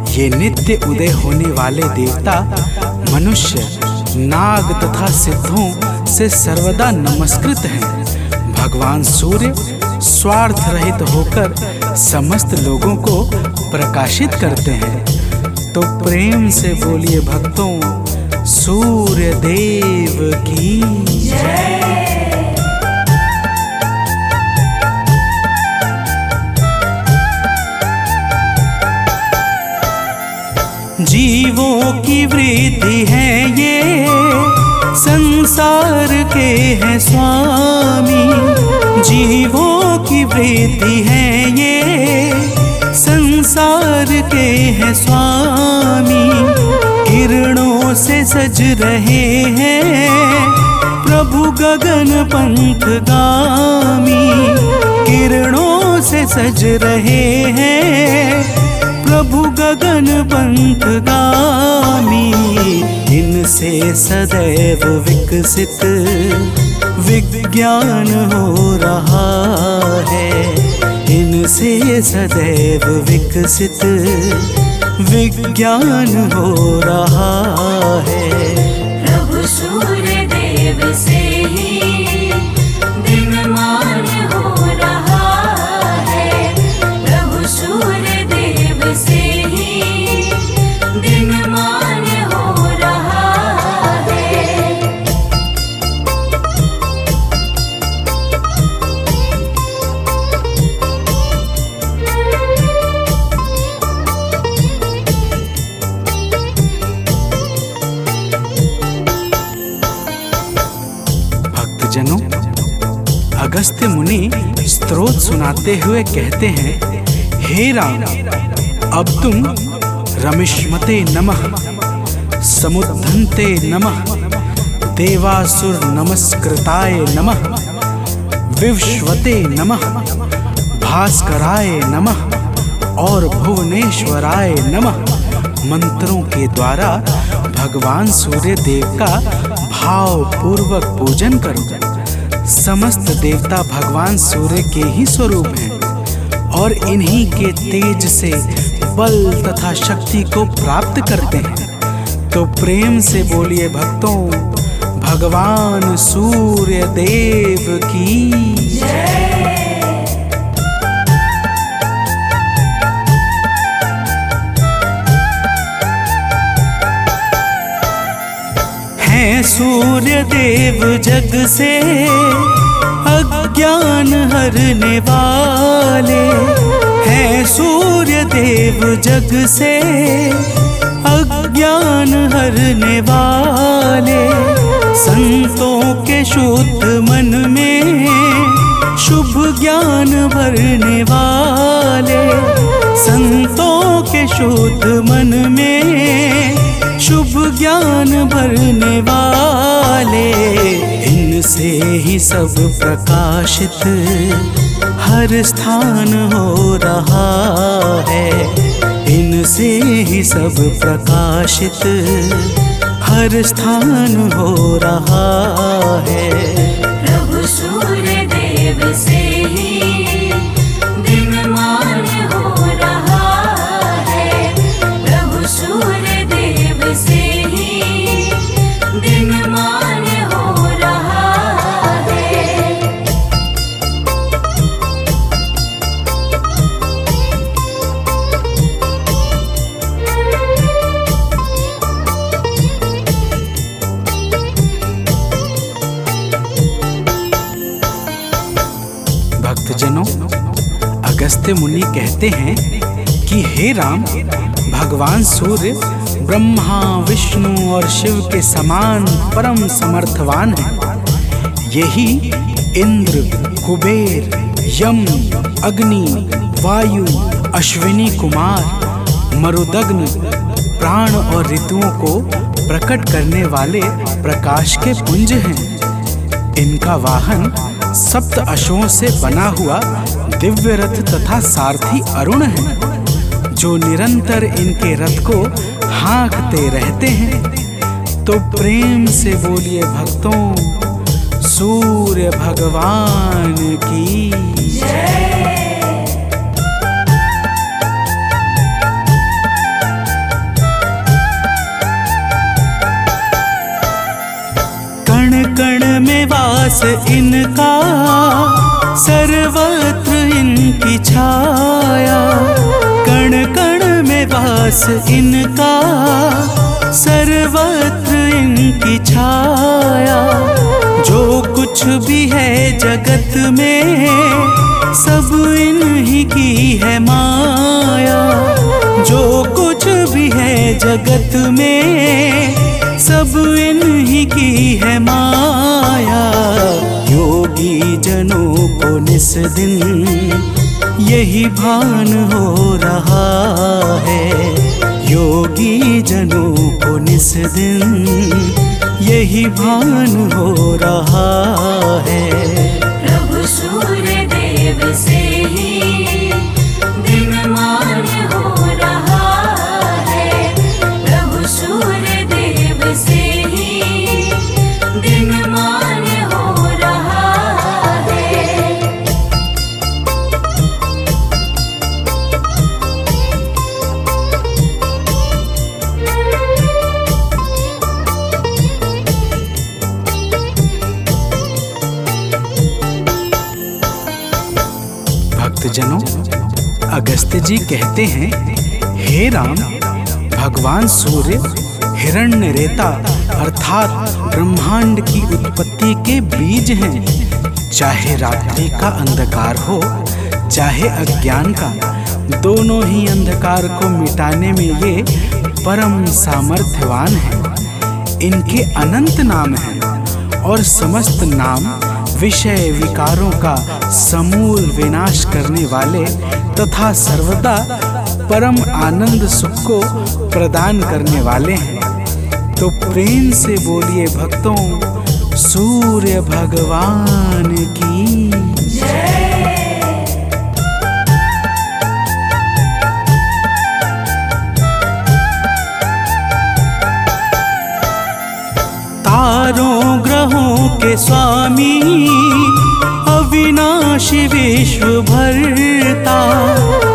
ये नित्य उदय होने वाले देवता मनुष्य, नाग तथा सिद्धों से सर्वदा नमस्कृत हैं। भगवान सूर्य स्वार्थ रहित होकर समस्त लोगों को प्रकाशित करते हैं। तो प्रेम से बोलिए भक्तों, सूर्य देव की जय। जीवों की वृद्धि है ये, संसार के हैं स्वामी। जीवों की वृद्धि है ये, संसार के हैं स्वामी। किरणों से सज रहे हैं प्रभु गगन पंथगामी। किरणों से सज रहे हैं प्रभु गगन पंथगामी। इनसे सदैव विकसित विज्ञान हो रहा है। इनसे सदैव विकसित विज्ञान हो रहा है। प्रभु सूर्य देव से ही दिनमान हो रहा है। प्रभु सूर्य देव से ही दिनमान हो रहा है। भक्तजनों, अगस्त्य मुनि स्तोत्र सुनाते हुए कहते हैं, हे राम, अब तुम रमिष्मते नमः, समुद्धन्ते नमः, देवासुर नमस्कृताय नमः, विवस्वते नमः, भास्कराय नमः और भुवनेश्वराय नमः मंत्रों के द्वारा भगवान सूर्य देव का भाव पूर्वक पूजन करो। समस्त देवता भगवान सूर्य के ही स्वरूप हैं और इन्हीं के तेज से बल तथा शक्ति को प्राप्त करते हैं। तो प्रेम से बोलिए भक्तों, भगवान सूर्य देव की जय। हैं सूर्य देव जग से अज्ञान हरने वाले। हैं सूर्य देव जग से अज्ञान हरने वाले। संतों के शुद्ध मन में शुभ ज्ञान भरने वाले। के शुद्ध मन में शुभ ज्ञान भरने वाले, इनसे ही सब प्रकाशित हर स्थान हो रहा है। इनसे ही सब प्रकाशित हर स्थान हो रहा है। प्रभु सूर्य देव से ही दिनमान हो रहा है। प्रभु सूर्य देव से ही दिनमान हो रहा है। भक्तजनों, अगस्त्य मुनि कहते हैं कि हे राम, भगवान सूर्य ब्रह्मा विष्णु और शिव के समान परम समर्थवान हैं। यही इंद्र, कुबेर, यम, अग्नि, वायु, अश्विनी कुमार, मरुदग्न, प्राण और ऋतुओं को प्रकट करने वाले प्रकाश के पुंज हैं। इनका वाहन सप्त अश्वों से बना हुआ दिव्य रथ तथा सारथी अरुण है, जो निरंतर इनके रथ को हाँकते रहते हैं। तो प्रेम से बोलिए भक्तों, सूर्य भगवान की जय। कण कण में वास इनका, सर्वत्र इनकी छाया। कण कण में वास इनका, सर्वत्र इनकी छाया। जो कुछ भी है जगत में, सब इन्हीं की है माया। जो कुछ भी है जगत में, सब इन्हीं की है माया। योगी जनों को निस दिन यही भान हो रहा है। योगी जनों को निस दिन यही भान हो रहा है। प्रभु सूर्य देव से ही दिनमान हो रहा है। प्रभु सूर्य देव से ही दिनमान हो रहा है। भक्तजनों, अगस्त्य जी कहते हैं, हे राम, भगवान सूर्य हिरण्यरेता अर्थात ब्रह्मांड की उत्पत्ति के बीज हैं। चाहे रात्रि का अंधकार हो, चाहे अज्ञान का, दोनों ही अंधकार को मिटाने में ये परम सामर्थ्यवान हैं। इनके अनंत नाम हैं और समस्त नाम विषय विकारों का समूल विनाश करने वाले तथा सर्वदा परम आनंद सुख को प्रदान करने वाले हैं। तो प्रेम से बोलिए भक्तों, सूर्य भगवान की जय। तारों ग्रहों के स्वामी, अविनाशी विश्व भरता।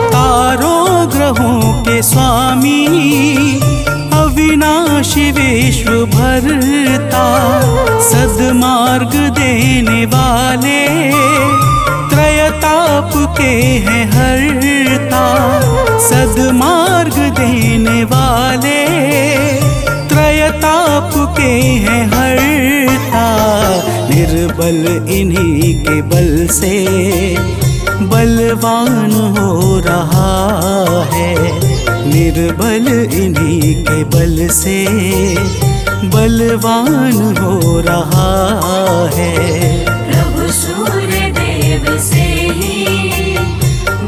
तारों ग्रहों के स्वामी, अविनाशी विश्व भरता। सद्मार्ग देने वाले, त्रयताप के हैं हरता। सद्मार्ग देने वाले, त्रयताप के हैं हरता। निर्बल इन्हीं के बल से बलवान हो रहा है। निर्बल इन्हीं के बल से बलवान हो रहा है। प्रभु सूर्य देव से ही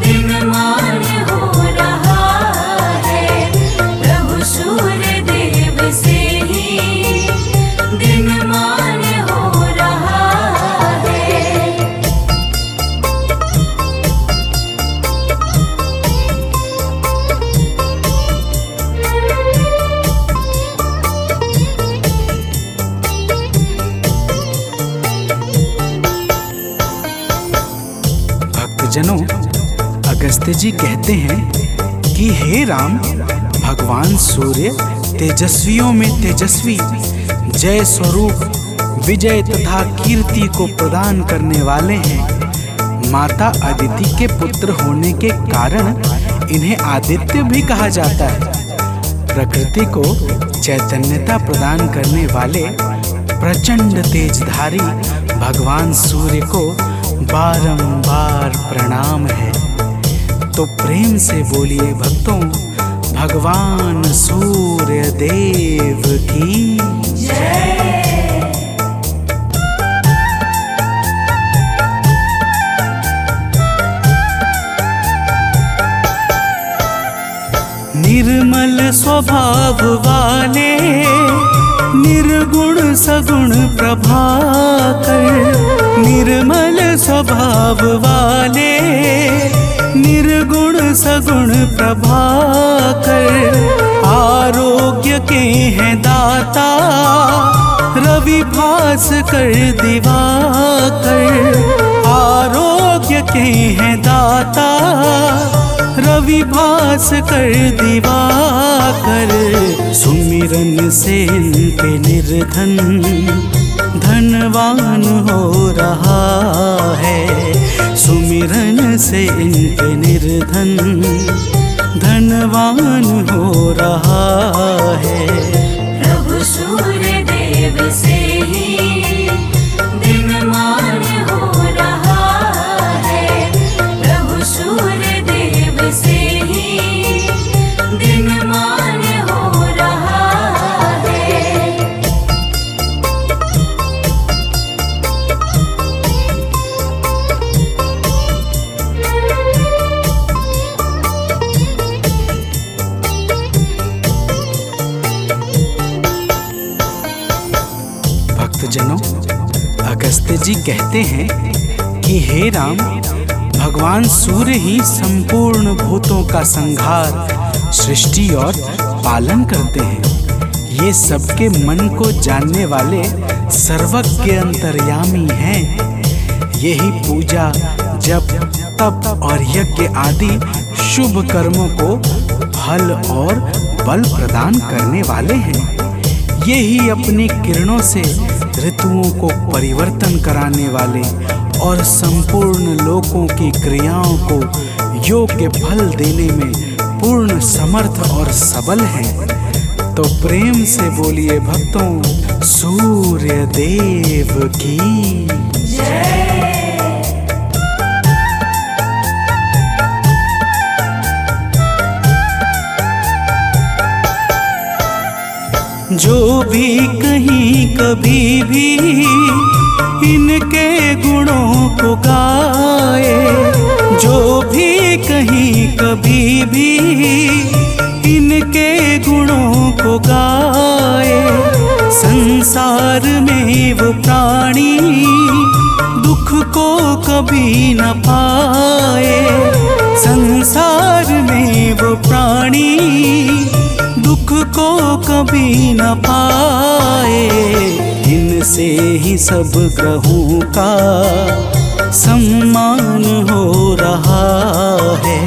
दिनमान हो रहा है। अगस्त्य जी कहते हैं कि हे राम, भगवान सूर्य तेजस्वियों में तेजस्वी, जय स्वरूप विजय तथा कीर्ति को प्रदान करने वाले हैं। माता अदिति के पुत्र होने के कारण इन्हें आदित्य भी कहा जाता है। प्रकृति को चैतन्यता प्रदान करने वाले प्रचंड तेजधारी भगवान सूर्य को बारंबार प्रणाम है। तो प्रेम से बोलिए भक्तों, भगवान सूर्य देव की जय। निर्मल स्वभाव वाले, निर्गुण सगुण प्रभाकर, निर्मल स्वभाव वाले, निर्गुण सगुण प्रभाकर, आरोग्य के हैं दाता, रवि भास्कर दिवाकर, आरोग्य के हैं दाता, रवि भास्कर दिवाकर। सुमिरन से इनके निर्धन धनवान हो रहा है, सुमिरन से इनके निर्धन धनवान हो रहा है। प्रभु सूर्य देव से ही दिनमान हो रहा है, प्रभु सूर्य देव से ही दिनमान हो रहा है। भक्तजनों, अगस्त्य जी कहते हैं कि हे राम, भगवान सूर्य ही संपूर्ण भूतों का संहार, सृष्टि और पालन करते हैं। ये सबके मन को जानने वाले सर्वज्ञ अंतर्यामी हैं। यही पूजा, जप, तप और यज्ञ आदि शुभ कर्मों को फल और बल प्रदान करने वाले हैं। यही अपनी किरणों से ऋतुओं को परिवर्तन कराने वाले और संपूर्ण लोकों की क्रियाओं को योग्य फल देने में पूर्ण समर्थ और सबल हैं। तो प्रेम से बोलिए भक्तों, सूर्य देव की जय। जो भी कहीं कभी भी इनके गुणों को गाए, जो भी कहीं कभी भी इनके गुणों को गाए, संसार में वो प्राणी दुख को कभी न पाए, संसार में वो प्राणी दुख को कभी न पाए। इनसे ही सब ग्रहों का सम्मान हो रहा है,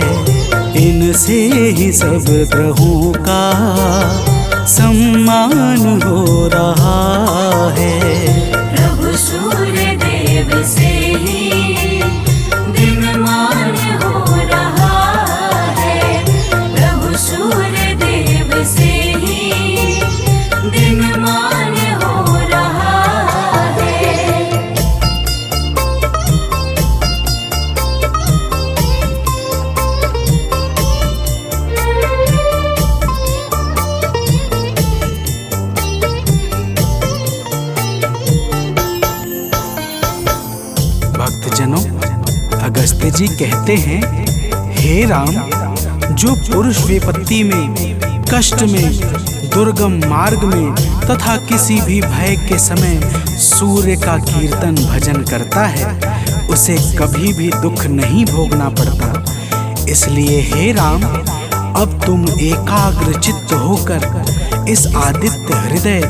इनसे ही सब ग्रहों का सम्मान हो रहा है। प्रभु सूर्य देव से ही दिनमान हो रहा है, प्रभु सूर्य देव से ही दिनमान हो रहा है। भक्तजनों, अगस्त्य जी कहते हैं, हे राम, जो पुरुष विपत्ति में, कष्ट में, दुर्गम मार्ग में तथा किसी भी भय के समय सूर्य का कीर्तन भजन करता है, उसे कभी भी दुख नहीं भोगना पड़ता। इसलिए हे राम, अब तुम एकाग्र चित्त होकर इस आदित्य हृदय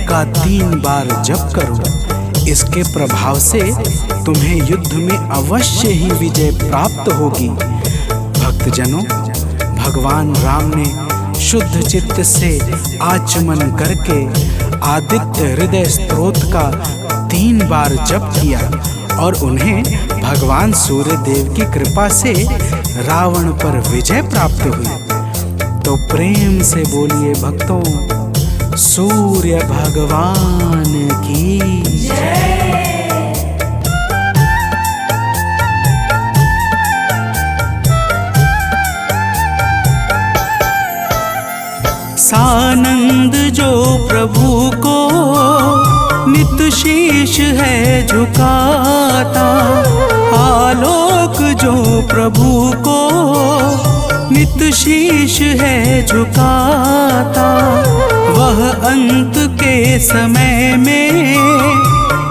का 3 बार जप करो। इसके प्रभाव से तुम्हें युद्ध में अवश्य ही विजय प्राप्त होगी। भक्तजनों, भगवान राम ने शुद्ध चित्त से आचमन करके आदित्य हृदय स्तोत्र का 3 बार जप किया और उन्हें भगवान सूर्य देव की कृपा से रावण पर विजय प्राप्त हुई। तो प्रेम से बोलिए भक्तों, सूर्य भगवान की जय। सानंद जो प्रभु को नित शीश है झुकाता, आलोक जो प्रभु को नित शीश है झुकाता, वह अंत के समय में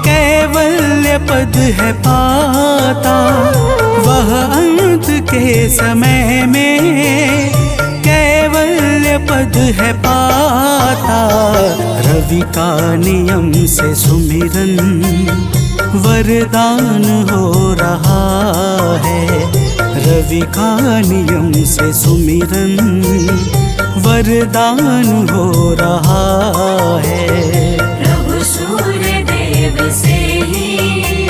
कैवल्य पद है पाता, वह अंत के समय में कैवल्य पद है पाता। रवि का नियम से सुमिरन वरदान हो रहा है, रवि का नियम से सुमिरन वरदान हो रहा है। प्रभु सूर्य देव से ही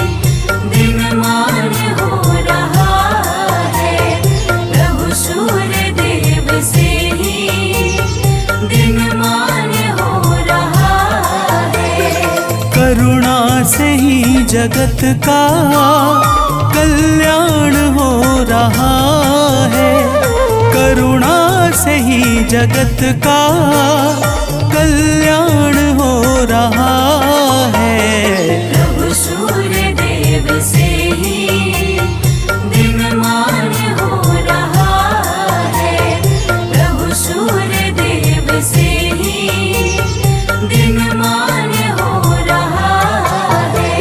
दिनमान हो रहा है, प्रभु सूर्य देव से ही दिनमान हो रहा है। करुणा से ही जगत का कल्याण हो रहा है, करुणा से ही जगत का कल्याण हो रहा है। प्रभु सूर्य देव से ही दिनमान हो रहा है, प्रभु सूर्य देव से ही दिनमान हो रहा है।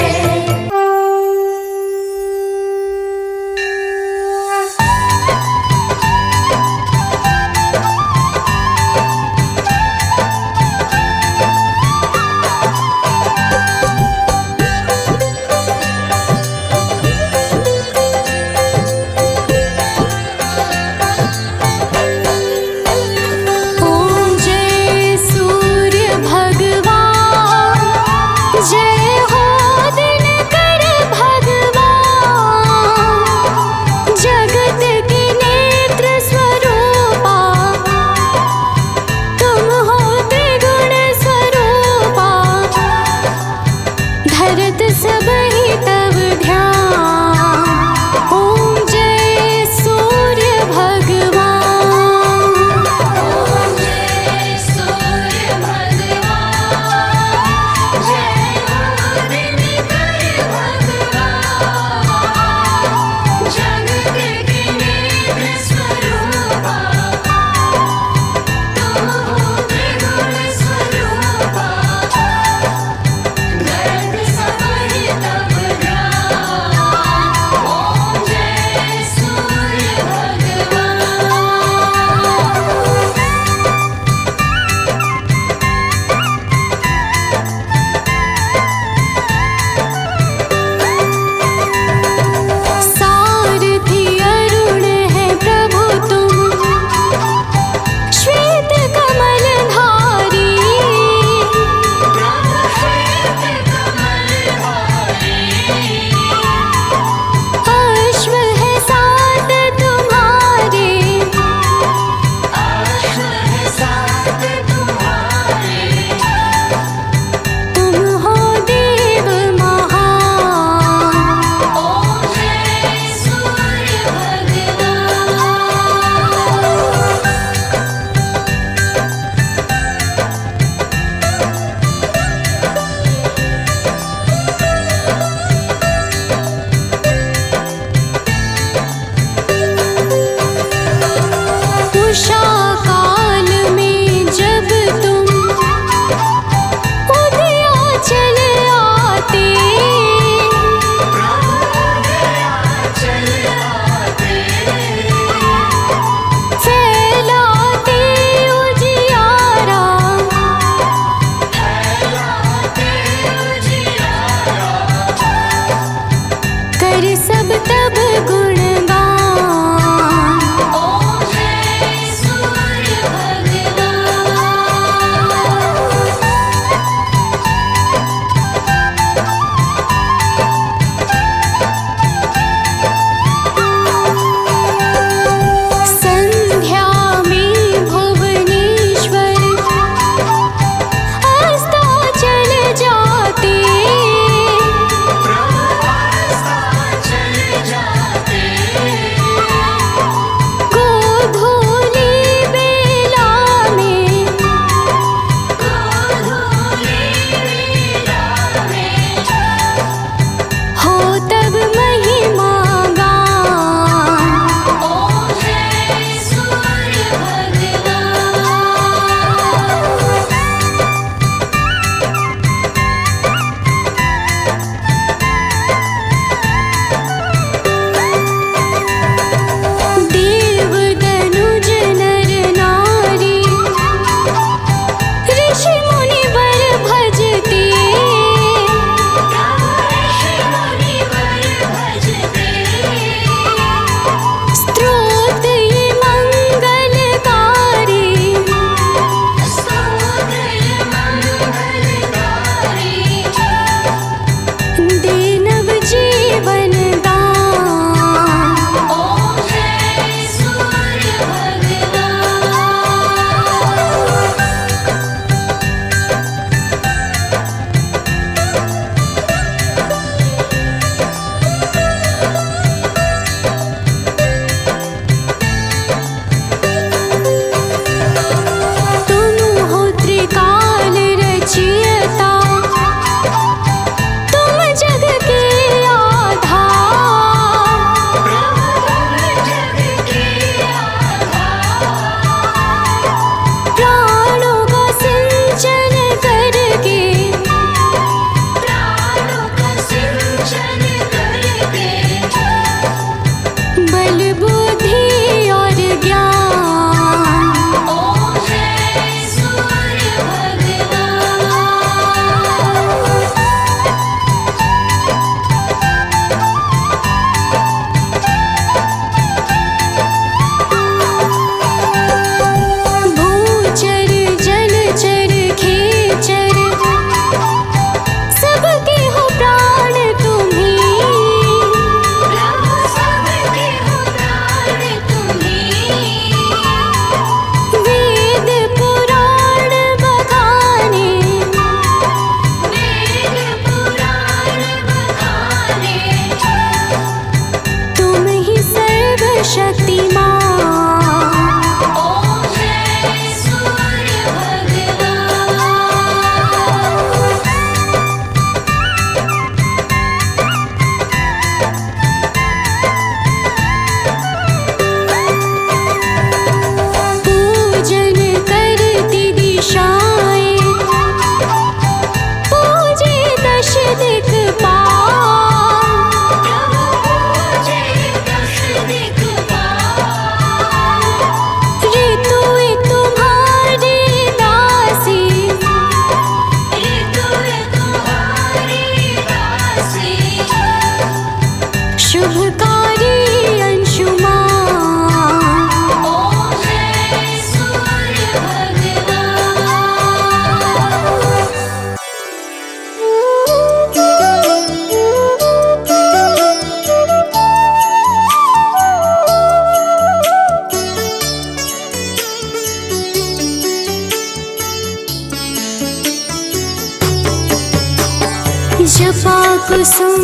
जपाकुसुम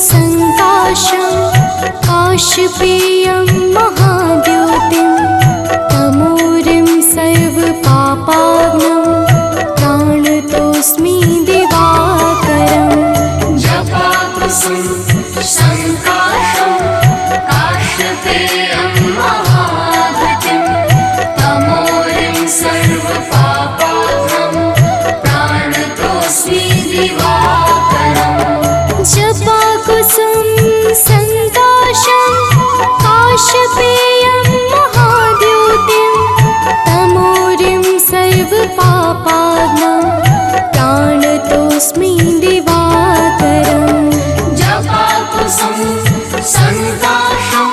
संकाशं काशपेयं महाद्योतिं तमोरिं सर्वपापाग्नं प्राणतोऽस्मि दिवाकरम् जपाकुसुम संकाशं काशपेयं महाद्युतिं तमोरिं सर्वपापाग्नं प्राणतोऽस्मि दिवाकरम् जपाकुसुम संकाशं काशपेयं महाद्योतिं तमोरिं सर्वपापाग्नं प्राणतोऽस्मि दिवाकरम् जपाकुसुम संकाशं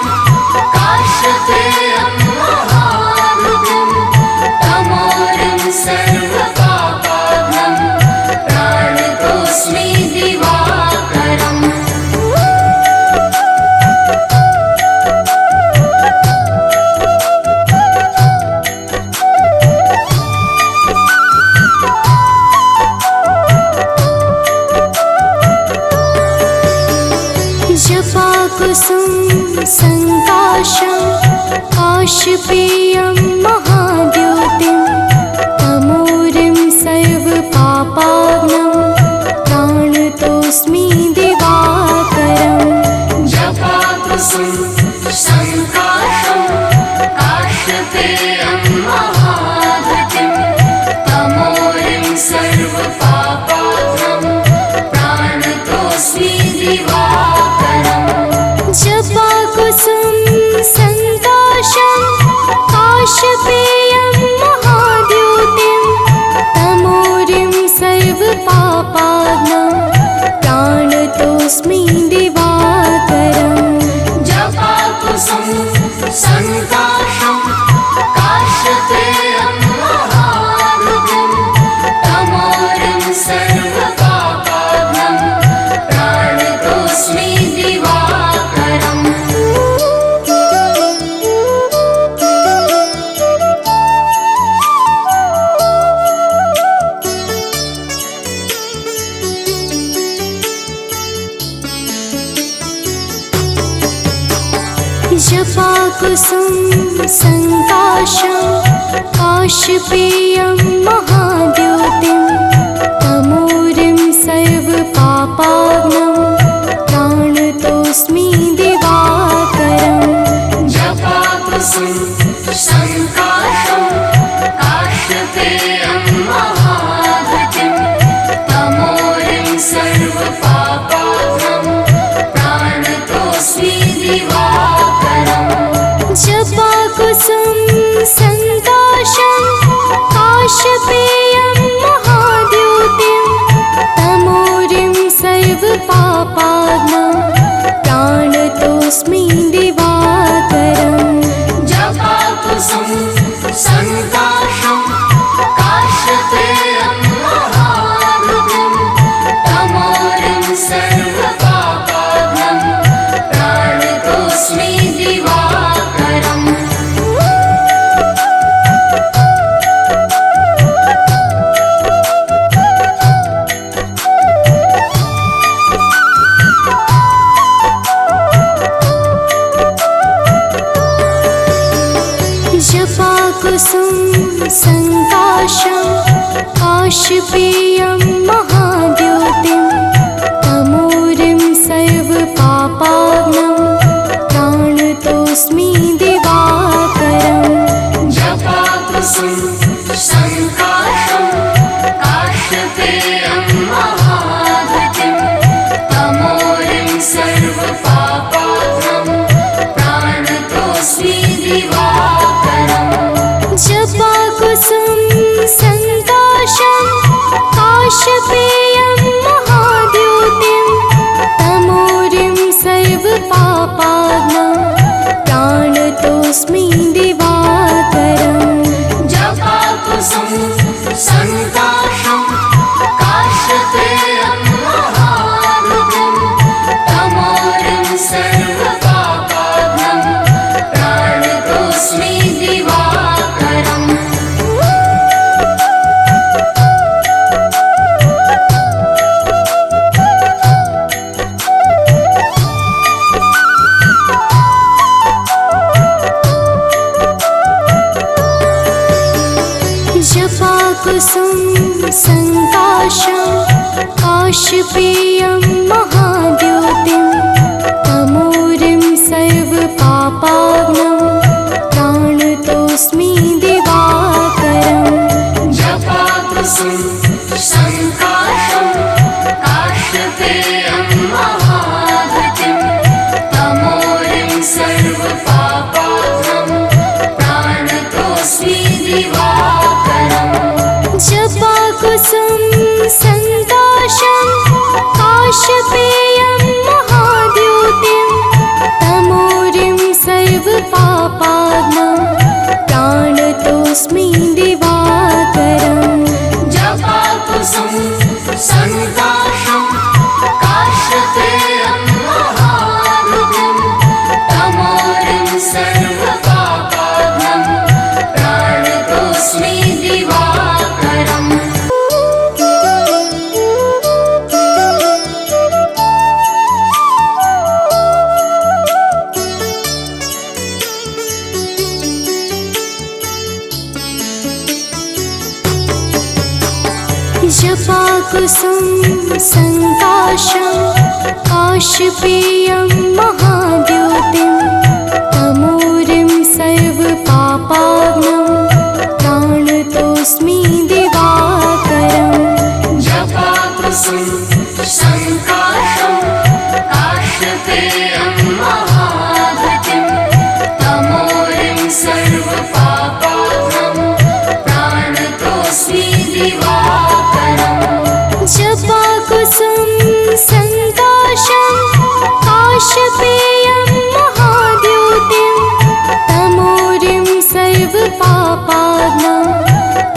काशपेयं महाद्युतिं तमोरिं सर्वपापाग्नं प्राणतोऽस्मि दिवाकरम् जपाकुसुम संकाशं काशपेयं महाद्योतिं तमोरिं सर्वपापाग्नं प्राणतोऽस्मि दिवाकरम् जपाकुसुम संकाशं काशपेयं महाद्युतिं तमोरिं सर्वपापाग्नं प्राणतोऽस्मि दिवाकरम् जपाकुसुम संकाशं काशपेयं महाद्योतिं तमोरिं सर्वपापाग्नं प्राणतोऽस्मि दिवाकरम् जपाकुसुम संकाशं काशपेयं महाद्युतिं तमोरिं सर्वपापाग्नं प्राणतोऽस्मि दिवाकरम् जपाकुसुम संकाशं काशपेयं महाद्योतिं तमोरिं सर्वपापाग्नं प्राणतोऽस्मि दिवाकरम् जपाकुसुम संकाशं काशपेयं महाद्युतिं तमोरिं सर्वपापाग्नं प्राणतोऽस्मि दिवाकरम् जपाकुसुम संकाशं काशपेयं महाद्योतिं तमोरिं सर्वपापाग्नं प्राणतोऽस्मि दिवाकरम् जपाकुसुम संकाशं काशपेयं महाद्युतिं तमोरिं सर्वपापाग्नं प्राणतोऽस्मि दिवाकरम् जपाकुसुम संकाशं काशपेयं महाद्योतिं तमोरिं सर्वपापाग्नं प्राणतोऽस्मि दिवाकरम् जपाकुसुम संकाशं काशपेयं महाद्युतिं तमोरिं सर्वपापाग्नं प्राणतोऽस्मि दिवाकरम् जपाकुसुम संकाशं काशपेयं महाद्योतिं तमोरिं सर्वपापाग्नं प्राणतोऽस्मि दिवाकरम् जपाकुसुम जपाकुसुम संकाशं काशपेयं महाद्योतिं तमोरिं सर्वपापाग्नं प्राणतोऽस्मि दिवाकरम् जपाकुसुम संकाशं काशपेयं महाद्युतिं तमोरिं सर्वपापाग्नं प्राणतोऽस्मि दिवाकरम् जपाकुसुम संकाशं काशपेयं महाद्योतिं तमोरिं सर्वपापाग्नं प्राणतोऽस्मि दिवाकरम् जपाकुसुम संकाशं काशपेयं महाद्युतिं तमोरिं सर्वपापाग्नं प्राणतोऽस्मि दिवाकरम् जपाकुसुम संकाशं काशपेयं महाद्योतिं तमोरिं सर्वपापाग्नं प्राणतोऽस्मि दिवाकरम् जपाकुसुम संकाशं काशपेयं महाद्युतिं तमोरिं सर्वपापाग्नं प्राणतोऽस्मि दिवाकरम् जपाकुसुम संकाशं काशपेयं महाद्योतिं तमोरिं सर्वपापाग्नं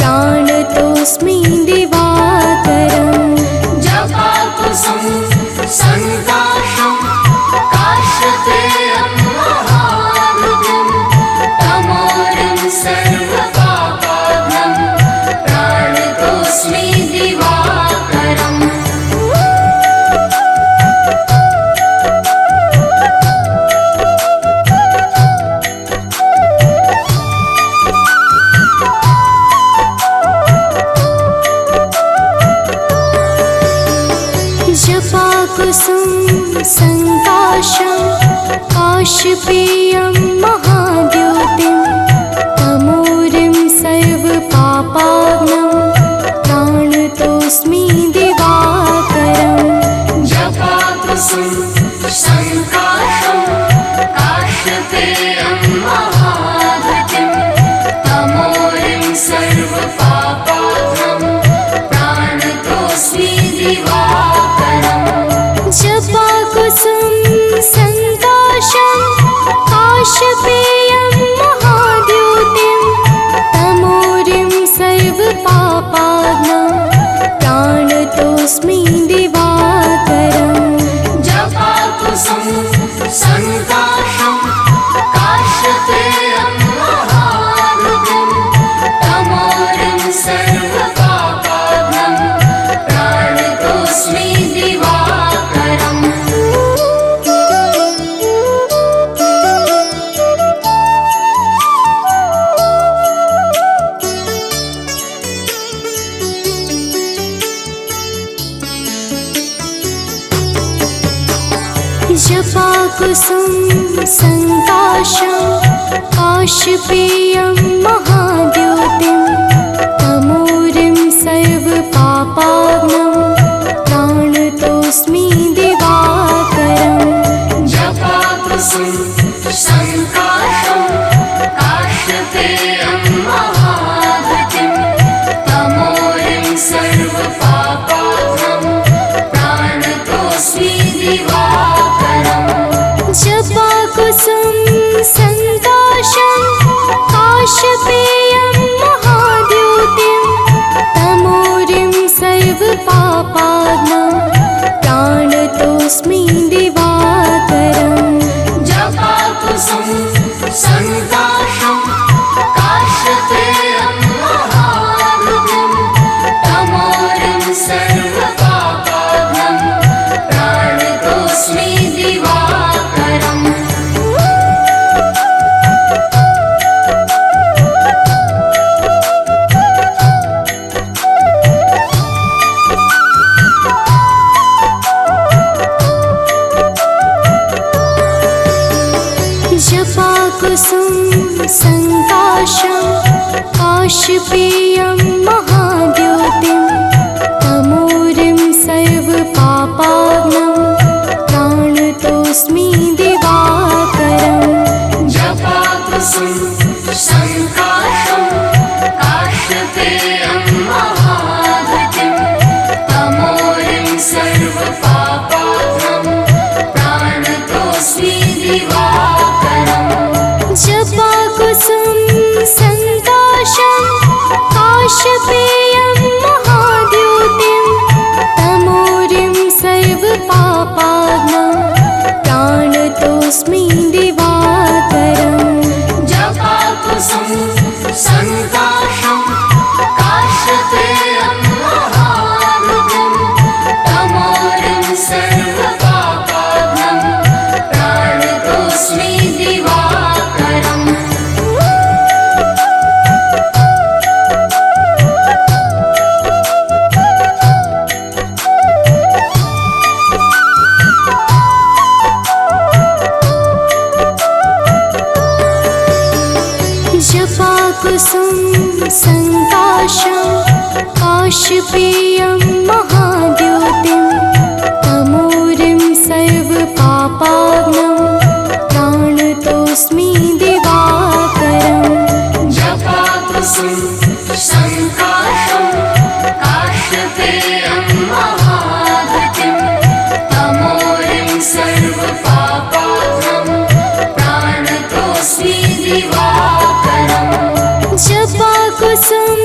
प्राणतोऽस्मि दिवाकरम् जपाकुसुम संकाशं काशपेयं महाद्युतिं तमोरिं सर्वपापाग्नं प्राणतोऽस्मि दिवाकरम् जपाकुसुम संकाशं काशपेयं महाद्योतिं तमोरिं सर्वपापाग्नं प्राणतोऽस्मि दिवाकरम् जपाकुसुम संकाशं काशपेयं महाद्युतिं तमोरिं सर्वपापाग्नं प्राणतोऽस्मि दिवाकरम् जपाकुसुम संकाशं काशपेयं महाद्योतिं तमोरिं सर्वपापाग्नं प्राणतोऽस्मि दिवाकरम् जपाकुसुम संकाशं काशपेयं महाद्युतिं तमोरिं सर्वपापाग्नं प्राणतोऽस्मि दिवाकरम् जपाकुसुम संकाशं काशपेयं महाद्योतिं तमोरिं सर्वपापाग्नं प्राणतोऽस्मि दिवाकरम् जपाकुसुम संकाशं काशपेयं महाद्युतिं तमोरिं सर्वपापाग्नं प्राणतोऽस्मि दिवाकरम् जपाकुसुम संकाशं काशपेयं काशपेयं महाद्योतिं तमोरिं सर्वपापाग्नं प्राणतोऽस्मि दिवाकरम् जपाकुसुम संकाशं काशपेयं महाधृतिं तमोरिं सर्वपापाग्नं प्राणतोऽस्मि दिवाकरम् जपाकुसुम संकाशं काशपेयं महाद्योतिं तमोरिं सर्वपापाग्नं प्राणतोऽस्मि दिवाकरम् जपाकुसुम संकाशं काशपेयं महाधृतिं तमोरिं सर्वपापाग्नं प्राणतोऽस्मि दिवाकरम् जपाकुसुम संकाशं काशपेयं महाद्योतिं तमोरिं सर्वपापाग्नं प्राणतोऽस्मि दिवाकरम् जपाकुसुम संकाशं काशपेयं महाधृतिं तमोरिं सर्वपापाग्नं प्राणतोऽस्मि दिवाकरम् जपाकुसुम